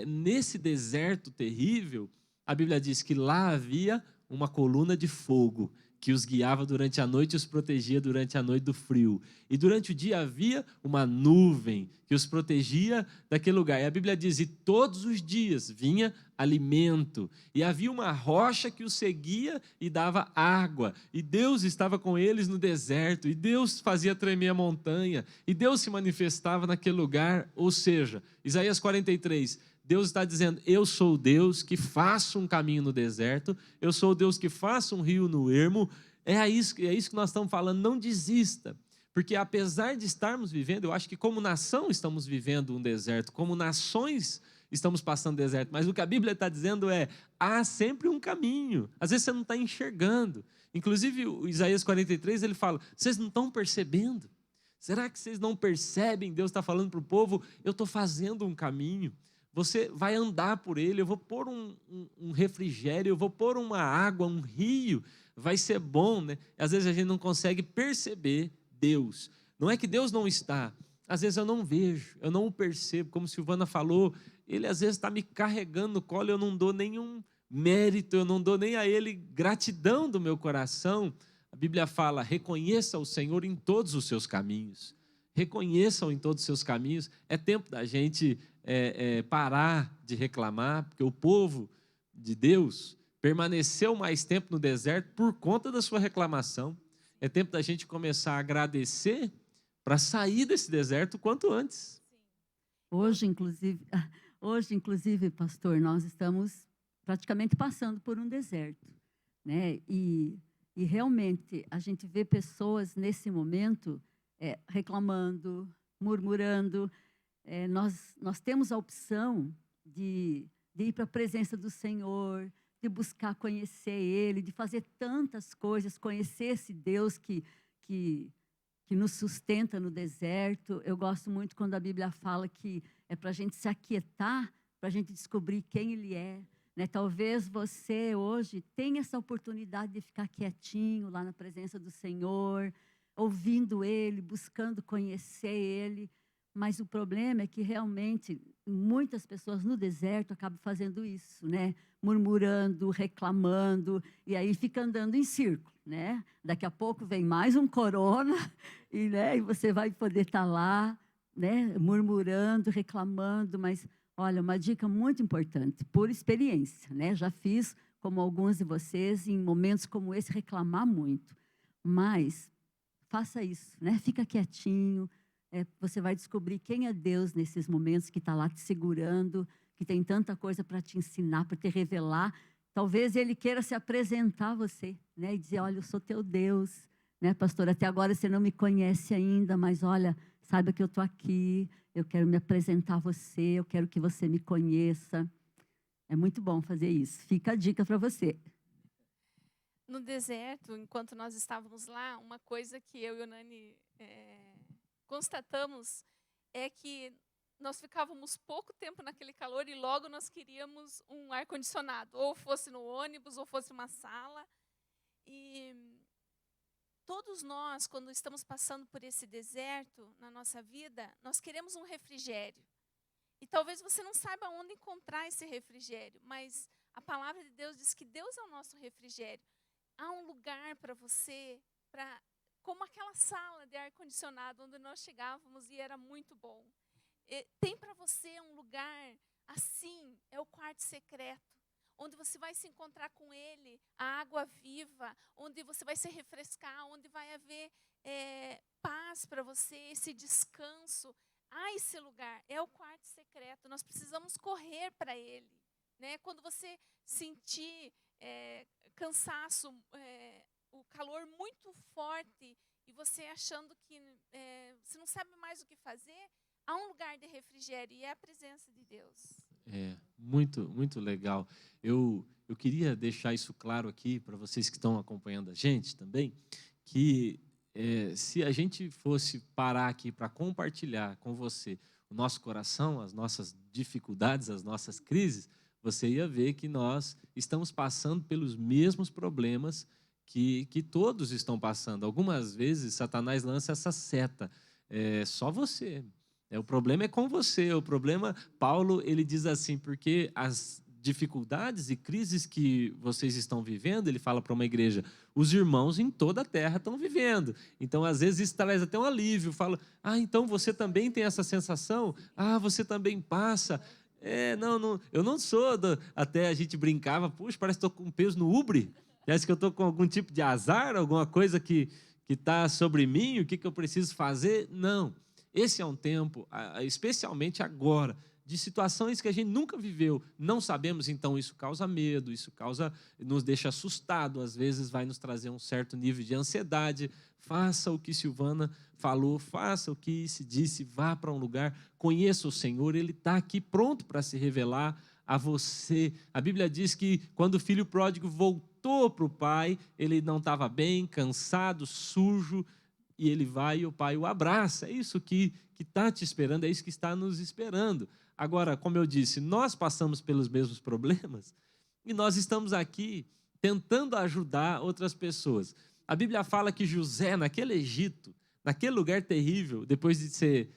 Nesse deserto terrível, a Bíblia diz que lá havia uma coluna de fogo que os guiava durante a noite e os protegia durante a noite do frio. E durante o dia havia uma nuvem que os protegia daquele lugar. E a Bíblia diz, e todos os dias vinha alimento. E havia uma rocha que os seguia e dava água. E Deus estava com eles no deserto. E Deus fazia tremer a montanha. E Deus se manifestava naquele lugar. Ou seja, Isaías 43, Deus está dizendo, eu sou o Deus que faço um caminho no deserto, eu sou o Deus que faço um rio no ermo. É isso que nós estamos falando, não desista. Porque apesar de estarmos vivendo, eu acho que como nação estamos vivendo um deserto, como nações estamos passando deserto, mas o que a Bíblia está dizendo há sempre um caminho. Às vezes você não está enxergando. Inclusive, o Isaías 43, ele fala, vocês não estão percebendo? Será que vocês não percebem? Deus está falando para o povo, eu estou fazendo um caminho. Você vai andar por ele, eu vou pôr um refrigério, eu vou pôr uma água, um rio, vai ser bom, né? Às vezes a gente não consegue perceber Deus. Não é que Deus não está, às vezes eu não vejo, eu não o percebo, como Silvana falou, ele às vezes está me carregando no colo, eu não dou nenhum mérito, eu não dou nem a Ele gratidão do meu coração. A Bíblia fala, reconheça o Senhor em todos os seus caminhos. Reconheça-o em todos os seus caminhos. É tempo da gente parar de reclamar, porque o povo de Deus permaneceu mais tempo no deserto por conta da sua reclamação. É tempo da gente começar a agradecer para sair desse deserto o quanto antes. Hoje, inclusive, pastor, nós estamos praticamente passando por um deserto, né? E realmente a gente vê pessoas nesse momento reclamando, murmurando. Nós temos a opção de ir para a presença do Senhor, de buscar conhecer Ele, de fazer tantas coisas, conhecer esse Deus que nos sustenta no deserto. Eu gosto muito quando a Bíblia fala que é para a gente se aquietar, para a gente descobrir quem Ele é. Né? Talvez você hoje tenha essa oportunidade de ficar quietinho lá na presença do Senhor, ouvindo Ele, buscando conhecer Ele. Mas o problema é que realmente muitas pessoas no deserto acabam fazendo isso, né? Murmurando, reclamando, e aí fica andando em círculo, né? Daqui a pouco vem mais um corona e você vai poder estar lá, né? Murmurando, reclamando. Mas olha, uma dica muito importante, por experiência, né? Já fiz, como alguns de vocês, em momentos como esse, reclamar muito. Mas faça isso, né? Fica quietinho. Você vai descobrir quem é Deus nesses momentos, que está lá te segurando, que tem tanta coisa para te ensinar, para te revelar. Talvez Ele queira se apresentar a você, né? E dizer, olha, eu sou teu Deus, né, pastor? Até agora você não me conhece ainda, mas olha, saiba que eu estou aqui, eu quero me apresentar a você, eu quero que você me conheça. É muito bom fazer isso. Fica a dica para você. No deserto, enquanto nós estávamos lá, uma coisa que eu e o Nani constatamos é que nós ficávamos pouco tempo naquele calor e logo nós queríamos um ar-condicionado, ou fosse no ônibus, ou fosse uma sala. E todos nós, quando estamos passando por esse deserto na nossa vida, nós queremos um refrigério. E talvez você não saiba onde encontrar esse refrigério, mas a palavra de Deus diz que Deus é o nosso refrigério. Há um lugar para você, como aquela sala de ar-condicionado onde nós chegávamos e era muito bom. Tem para você um lugar assim, é o quarto secreto, onde você vai se encontrar com Ele, a água viva, onde você vai se refrescar, onde vai haver paz para você, esse descanso. Esse lugar é o quarto secreto, nós precisamos correr para Ele. Né? Quando você sentir cansaço, o calor muito forte e você achando que você não sabe mais o que fazer, há um lugar de refrigério e é a presença de Deus. Muito, muito legal. Eu queria deixar isso claro aqui para vocês que estão acompanhando a gente também, que se a gente fosse parar aqui para compartilhar com você o nosso coração, as nossas dificuldades, as nossas crises, você ia ver que nós estamos passando pelos mesmos problemas que todos estão passando. Algumas vezes, Satanás lança essa seta. Só você. O problema é com você. O problema, Paulo, ele diz assim, porque as dificuldades e crises que vocês estão vivendo, ele fala para uma igreja, os irmãos em toda a terra estão vivendo. Então, às vezes, isso traz até um alívio. Fala, então você também tem essa sensação? Você também passa... Não, eu não sou, até a gente brincava, puxa, parece que estou com peso no ubre, parece que eu estou com algum tipo de azar, alguma coisa que está sobre mim, o que eu preciso fazer? Não, esse é um tempo, especialmente agora, de situações que a gente nunca viveu, não sabemos, então isso causa medo, nos deixa assustado, às vezes vai nos trazer um certo nível de ansiedade. Faça o que Silvana falou, faça o que se disse, vá para um lugar, conheça o Senhor, Ele está aqui pronto para se revelar a você. A Bíblia diz que quando o filho pródigo voltou para o pai, ele não estava bem, cansado, sujo, e ele vai e o pai o abraça. É isso que está te esperando, é isso que está nos esperando. Agora, como eu disse, nós passamos pelos mesmos problemas e nós estamos aqui tentando ajudar outras pessoas. A Bíblia fala que José, naquele Egito, naquele lugar terrível, depois de ser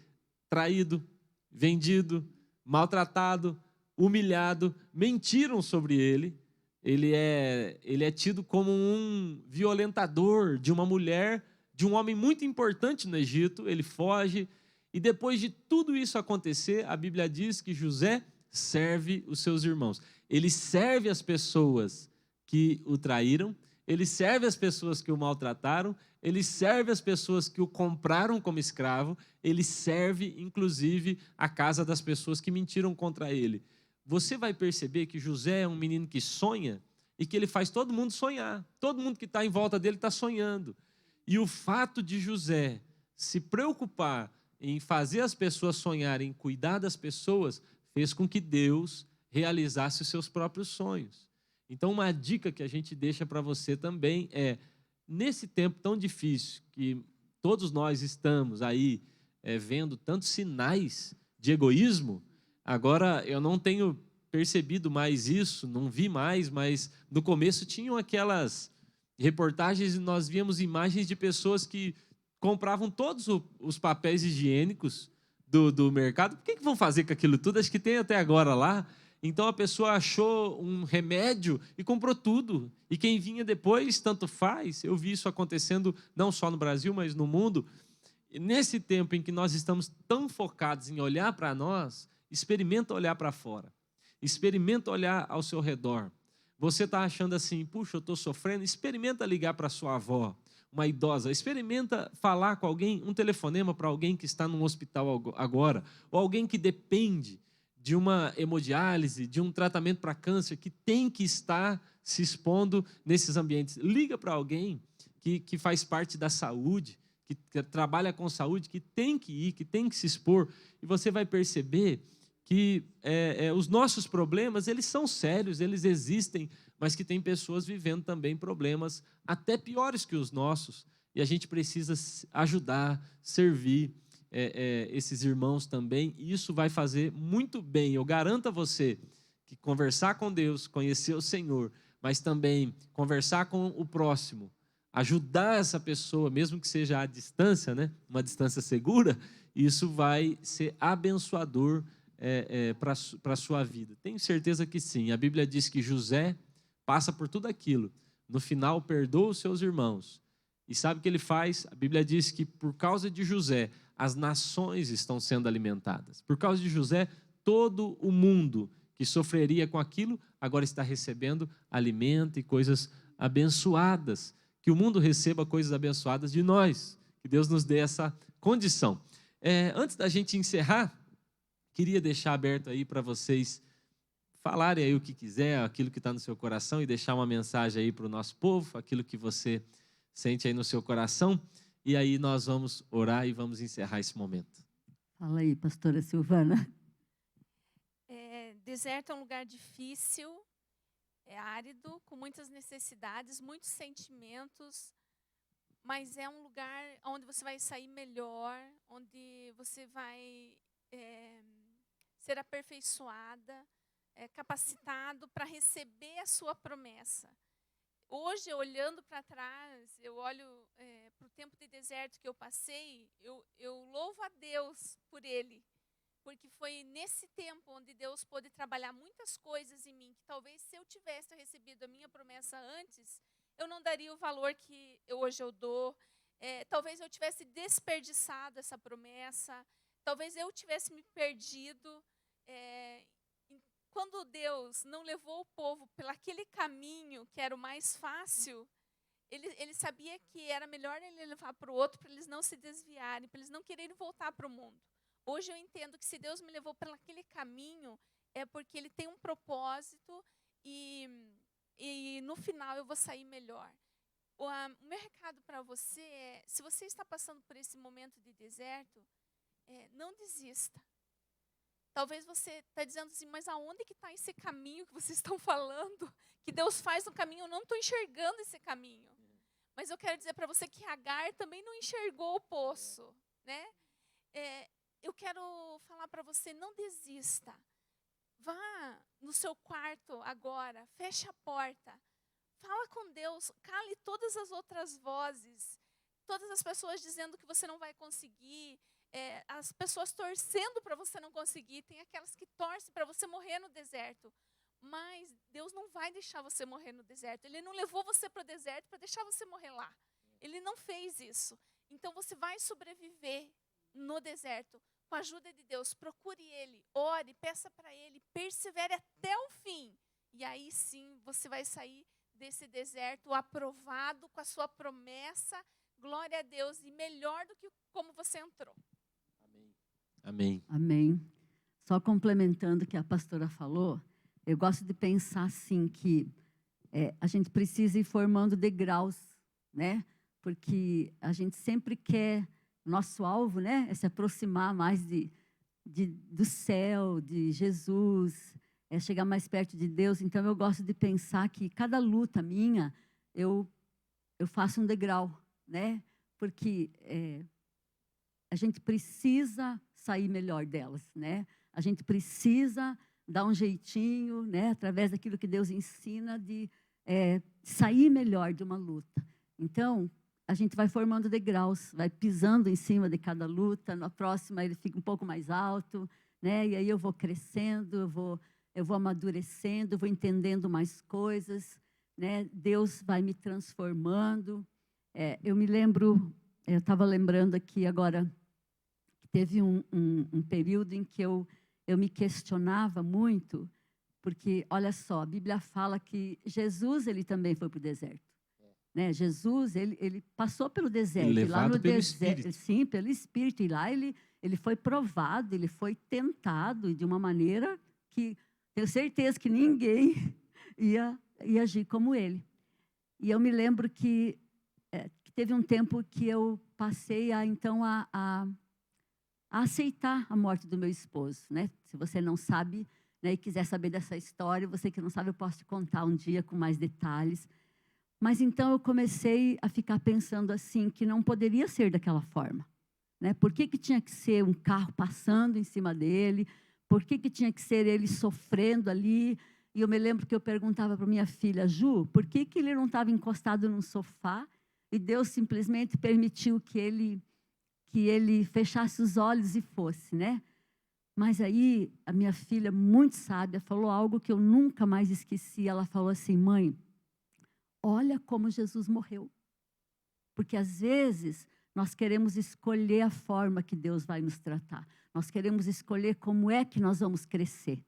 traído, vendido, maltratado, humilhado, mentiram sobre ele, ele é tido como um violentador de uma mulher, de um homem muito importante no Egito. Ele foge, e depois de tudo isso acontecer, a Bíblia diz que José serve os seus irmãos. Ele serve as pessoas que o traíram, ele serve as pessoas que o maltrataram, ele serve as pessoas que o compraram como escravo, ele serve, inclusive, a casa das pessoas que mentiram contra ele. Você vai perceber que José é um menino que sonha e que ele faz todo mundo sonhar. Todo mundo que está em volta dele está sonhando. E o fato de José se preocupar em fazer as pessoas sonharem, em cuidar das pessoas, fez com que Deus realizasse os seus próprios sonhos. Então, uma dica que a gente deixa para você também é, nesse tempo tão difícil, que todos nós estamos aí vendo tantos sinais de egoísmo, agora eu não tenho percebido mais isso, não vi mais, mas no começo tinham aquelas reportagens e nós víamos imagens de pessoas que compravam todos os papéis higiênicos do mercado. Por que vão fazer com aquilo tudo? Acho que tem até agora lá. Então a pessoa achou um remédio e comprou tudo. E quem vinha depois, tanto faz. Eu vi isso acontecendo não só no Brasil, mas no mundo. E nesse tempo em que nós estamos tão focados em olhar para nós, experimenta olhar para fora. Experimenta olhar ao seu redor. Você está achando assim, puxa, eu estou sofrendo? Experimenta ligar para sua avó, uma idosa. Experimenta falar com alguém, um telefonema para alguém que está num hospital agora, ou alguém que depende de uma hemodiálise, de um tratamento para câncer, que tem que estar se expondo nesses ambientes. Liga para alguém que faz parte da saúde, que trabalha com saúde, que tem que ir, que tem que se expor, e você vai perceber que os nossos problemas, eles são sérios, eles existem, mas que tem pessoas vivendo também problemas até piores que os nossos, e a gente precisa ajudar, servir esses irmãos também, e isso vai fazer muito bem. Eu garanto a você que conversar com Deus, conhecer o Senhor, mas também conversar com o próximo, ajudar essa pessoa, mesmo que seja à distância, né? Uma distância segura, isso vai ser abençoador para a sua vida. Tenho certeza que sim. A Bíblia diz que José passa por tudo aquilo. No final, perdoa os seus irmãos. E sabe o que ele faz? A Bíblia diz que por causa de José, as nações estão sendo alimentadas. Por causa de José, todo o mundo que sofreria com aquilo, agora está recebendo alimento e coisas abençoadas. Que o mundo receba coisas abençoadas de nós. Que Deus nos dê essa condição. Antes da gente encerrar, queria deixar aberto aí para vocês falarem aí o que quiser, aquilo que está no seu coração, e deixar uma mensagem aí para o nosso povo, aquilo que você sente aí no seu coração, e aí nós vamos orar e vamos encerrar esse momento. Fala aí, pastora Silvana. Deserto é um lugar difícil, é árido, com muitas necessidades, muitos sentimentos, mas é um lugar onde você vai sair melhor, onde você vai ser aperfeiçoada, capacitado para receber a sua promessa. Hoje, olhando para trás, eu olho para o tempo de deserto que eu passei, eu louvo a Deus por ele, porque foi nesse tempo onde Deus pôde trabalhar muitas coisas em mim, que talvez se eu tivesse recebido a minha promessa antes, eu não daria o valor que hoje eu dou, talvez eu tivesse desperdiçado essa promessa, talvez eu tivesse me perdido. Quando Deus não levou o povo pelaquele caminho que era o mais fácil, ele sabia que era melhor ele levar para o outro para eles não se desviarem, para eles não quererem voltar para o mundo. Hoje eu entendo que se Deus me levou pelaquele caminho, é porque Ele tem um propósito e no final eu vou sair melhor. O meu recado para você é, se você está passando por esse momento de deserto, não desista. Talvez você está dizendo assim, mas aonde que está esse caminho que vocês estão falando? Que Deus faz um caminho, eu não estou enxergando esse caminho. Mas eu quero dizer para você que Agar também não enxergou o poço, né? Eu quero falar para você, não desista. Vá no seu quarto agora, feche a porta. Fala com Deus, cale todas as outras vozes. Todas as pessoas dizendo que você não vai conseguir. As pessoas torcendo para você não conseguir. Tem aquelas que torcem para você morrer no deserto. Mas Deus não vai deixar você morrer no deserto. Ele não levou você para o deserto para deixar você morrer lá. Ele não fez isso. Então você vai sobreviver no deserto com a ajuda de Deus. Procure Ele, ore, peça para Ele, persevere até o fim. E aí sim você vai sair desse deserto aprovado com a sua promessa. Glória a Deus. E melhor do que como você entrou. Amém. Amém. Só complementando o que a pastora falou, eu gosto de pensar assim que a gente precisa ir formando degraus, né? Porque a gente sempre quer, nosso alvo, né, é se aproximar mais do céu, de Jesus, é chegar mais perto de Deus. Então, eu gosto de pensar que cada luta minha, eu faço um degrau, né? Porque a gente precisa sair melhor delas, né? A gente precisa dar um jeitinho, né, através daquilo que Deus ensina, de sair melhor de uma luta. Então, a gente vai formando degraus, vai pisando em cima de cada luta. Na próxima, ele fica um pouco mais alto, né? E aí eu vou crescendo, eu vou amadurecendo, eu vou entendendo mais coisas, né? Deus vai me transformando. Eu me lembro, eu estava lembrando aqui agora, que teve um período em que eu me questionava muito, porque, olha só, a Bíblia fala que Jesus, ele também foi para o deserto. Né? Jesus, ele passou pelo deserto. Levado e lá no pelo deserto, Espírito. sim, pelo Espírito. E lá ele foi provado, ele foi tentado de uma maneira que tenho certeza que ninguém ia agir como ele. E eu me lembro que teve um tempo que eu passei a aceitar a morte do meu esposo, né? Se você não sabe, né, e quiser saber dessa história, você que não sabe, eu posso te contar um dia com mais detalhes. Mas então eu comecei a ficar pensando assim, que não poderia ser daquela forma, né? Por que tinha que ser um carro passando em cima dele? Por que tinha que ser ele sofrendo ali? E eu me lembro que eu perguntava para minha filha, Ju, por que ele não estava encostado num sofá e Deus simplesmente permitiu que ele fechasse os olhos e fosse, né? Mas aí a minha filha, muito sábia, falou algo que eu nunca mais esqueci. Ela falou assim, mãe, olha como Jesus morreu. Porque às vezes nós queremos escolher a forma que Deus vai nos tratar. Nós queremos escolher como é que nós vamos crescer.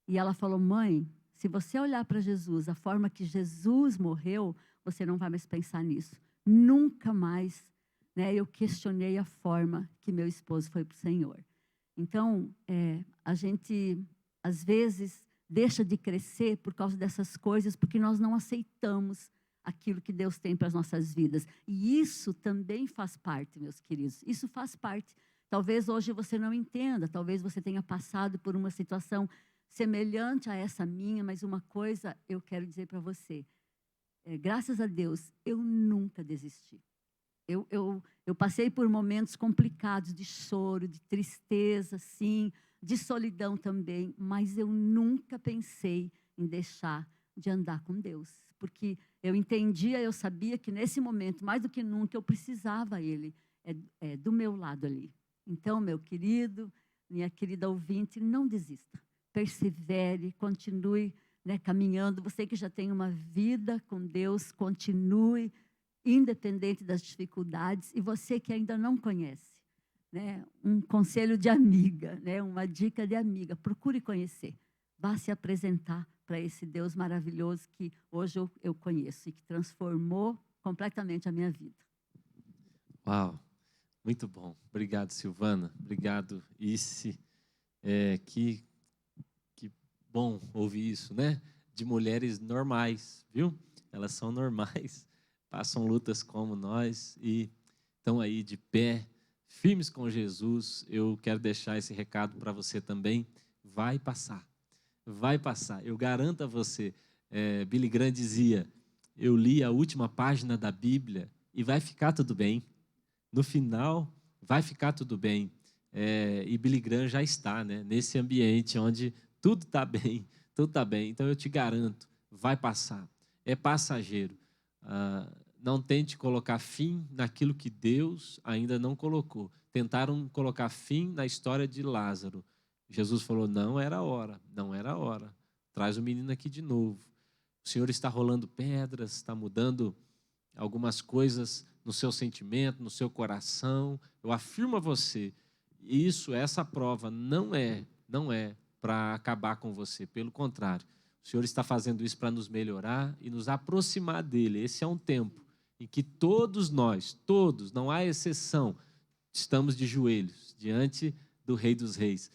E ela falou, mãe, se você olhar para Jesus, a forma que Jesus morreu, você não vai mais pensar nisso. Nunca mais, né, eu questionei a forma que meu esposo foi para o Senhor. Então, a gente, às vezes, deixa de crescer por causa dessas coisas, porque nós não aceitamos aquilo que Deus tem para as nossas vidas. E isso também faz parte, meus queridos. Isso faz parte. Talvez hoje você não entenda, talvez você tenha passado por uma situação semelhante a essa minha, mas uma coisa eu quero dizer para você. Graças a Deus, eu nunca desisti. Eu passei por momentos complicados de choro, de tristeza, sim, de solidão também, mas eu nunca pensei em deixar de andar com Deus, porque eu entendia, eu sabia que nesse momento, mais do que nunca, eu precisava Ele do meu lado ali. Então, meu querido, minha querida ouvinte, não desista, persevere, continue, né, caminhando. Você que já tem uma vida com Deus, continue, independente das dificuldades. E você que ainda não conhece, né, um conselho de amiga, né, uma dica de amiga, procure conhecer. Vá se apresentar para esse Deus maravilhoso que hoje eu conheço e que transformou completamente a minha vida. Uau, muito bom. Obrigado, Silvana. Obrigado, Isse. Que bom ouvir isso, né? De mulheres normais, viu? Elas são normais, passam lutas como nós e estão aí de pé, firmes com Jesus. Eu quero deixar esse recado para você também. Vai passar. Vai passar, eu garanto a você. Billy Graham dizia, eu li a última página da Bíblia e vai ficar tudo bem. No final, vai ficar tudo bem. E Billy Graham já está, né, nesse ambiente onde tudo está bem, tudo está bem. Então eu te garanto, vai passar. É passageiro. Não tente colocar fim naquilo que Deus ainda não colocou. Tentaram colocar fim na história de Lázaro. Jesus falou, não era a hora, não era a hora. traz o menino aqui de novo. O Senhor está rolando pedras, está mudando algumas coisas no seu sentimento, no seu coração. Eu afirmo a você, essa prova não é para acabar com você, pelo contrário. O Senhor está fazendo isso para nos melhorar e nos aproximar dele. Esse é um tempo em que todos nós, não há exceção, estamos de joelhos diante do Rei dos Reis.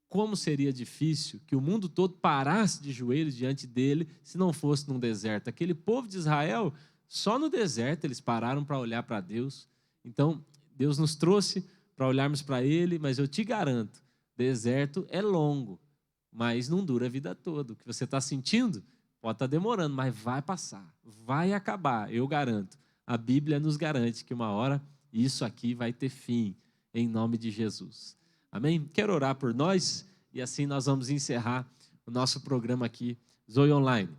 Como seria difícil que o mundo todo parasse de joelhos diante dele se não fosse num deserto. Aquele povo de Israel, só no deserto eles pararam para olhar para Deus. Então, Deus nos trouxe para olharmos para ele, mas eu te garanto, deserto é longo, mas não dura a vida toda. O que você está sentindo pode estar demorando, mas vai passar, vai acabar, eu garanto. A Bíblia nos garante que uma hora isso aqui vai ter fim, em nome de Jesus. Amém? Quero orar por nós e assim nós vamos encerrar o nosso programa aqui, Zoe Online.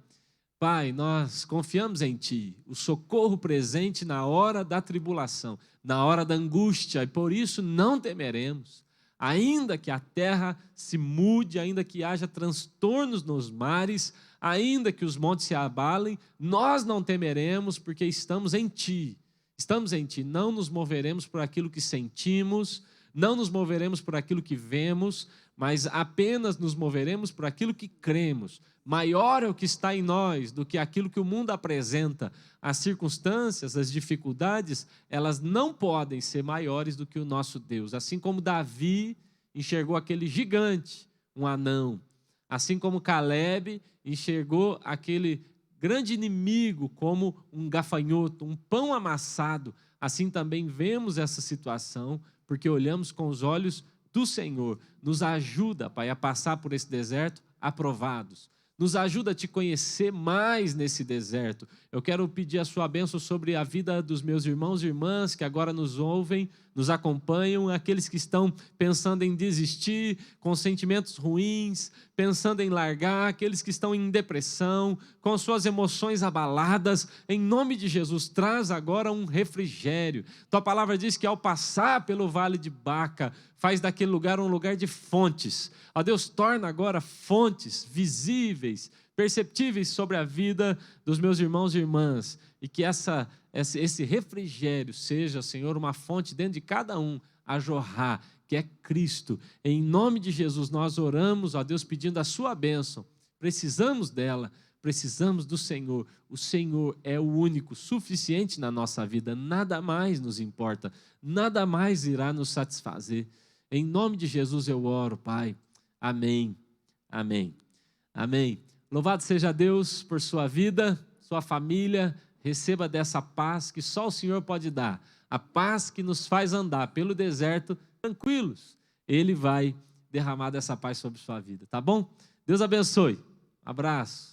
Pai, nós confiamos em Ti, o socorro presente na hora da tribulação, na hora da angústia, e por isso não temeremos. Ainda que a terra se mude, ainda que haja transtornos nos mares, ainda que os montes se abalem, nós não temeremos porque estamos em Ti. Estamos em Ti, não nos moveremos por aquilo que sentimos, não nos moveremos por aquilo que vemos, mas apenas nos moveremos por aquilo que cremos. Maior é o que está em nós do que aquilo que o mundo apresenta. As circunstâncias, as dificuldades, elas não podem ser maiores do que o nosso Deus. Assim como Davi enxergou aquele gigante, um anão. Assim como Caleb enxergou aquele grande inimigo como um gafanhoto, um pão amassado. Assim também vemos essa situação, porque olhamos com os olhos do Senhor. Nos ajuda, Pai, a passar por esse deserto aprovados. Nos ajuda a Te conhecer mais nesse deserto. Eu quero pedir a Sua bênção sobre a vida dos meus irmãos e irmãs que agora nos ouvem, nos acompanham, aqueles que estão pensando em desistir, com sentimentos ruins, pensando em largar, aqueles que estão em depressão, com suas emoções abaladas. Em nome de Jesus, traz agora um refrigério. Tua palavra diz que ao passar pelo vale de Baca, faz daquele lugar um lugar de fontes. Ó Deus, torna agora fontes visíveis, perceptíveis sobre a vida dos meus irmãos e irmãs, e que esse refrigério seja, Senhor, uma fonte dentro de cada um a jorrar, que é Cristo. Em nome de Jesus nós oramos, ó Deus, pedindo a Sua bênção. Precisamos dela, precisamos do Senhor. O Senhor é o único suficiente na nossa vida, nada mais nos importa, nada mais irá nos satisfazer. Em nome de Jesus eu oro, Pai. Amém, amém, amém. Louvado seja Deus por sua vida, sua família. Receba dessa paz que só o Senhor pode dar. A paz que nos faz andar pelo deserto tranquilos. Ele vai derramar dessa paz sobre sua vida, tá bom? Deus abençoe. Abraço.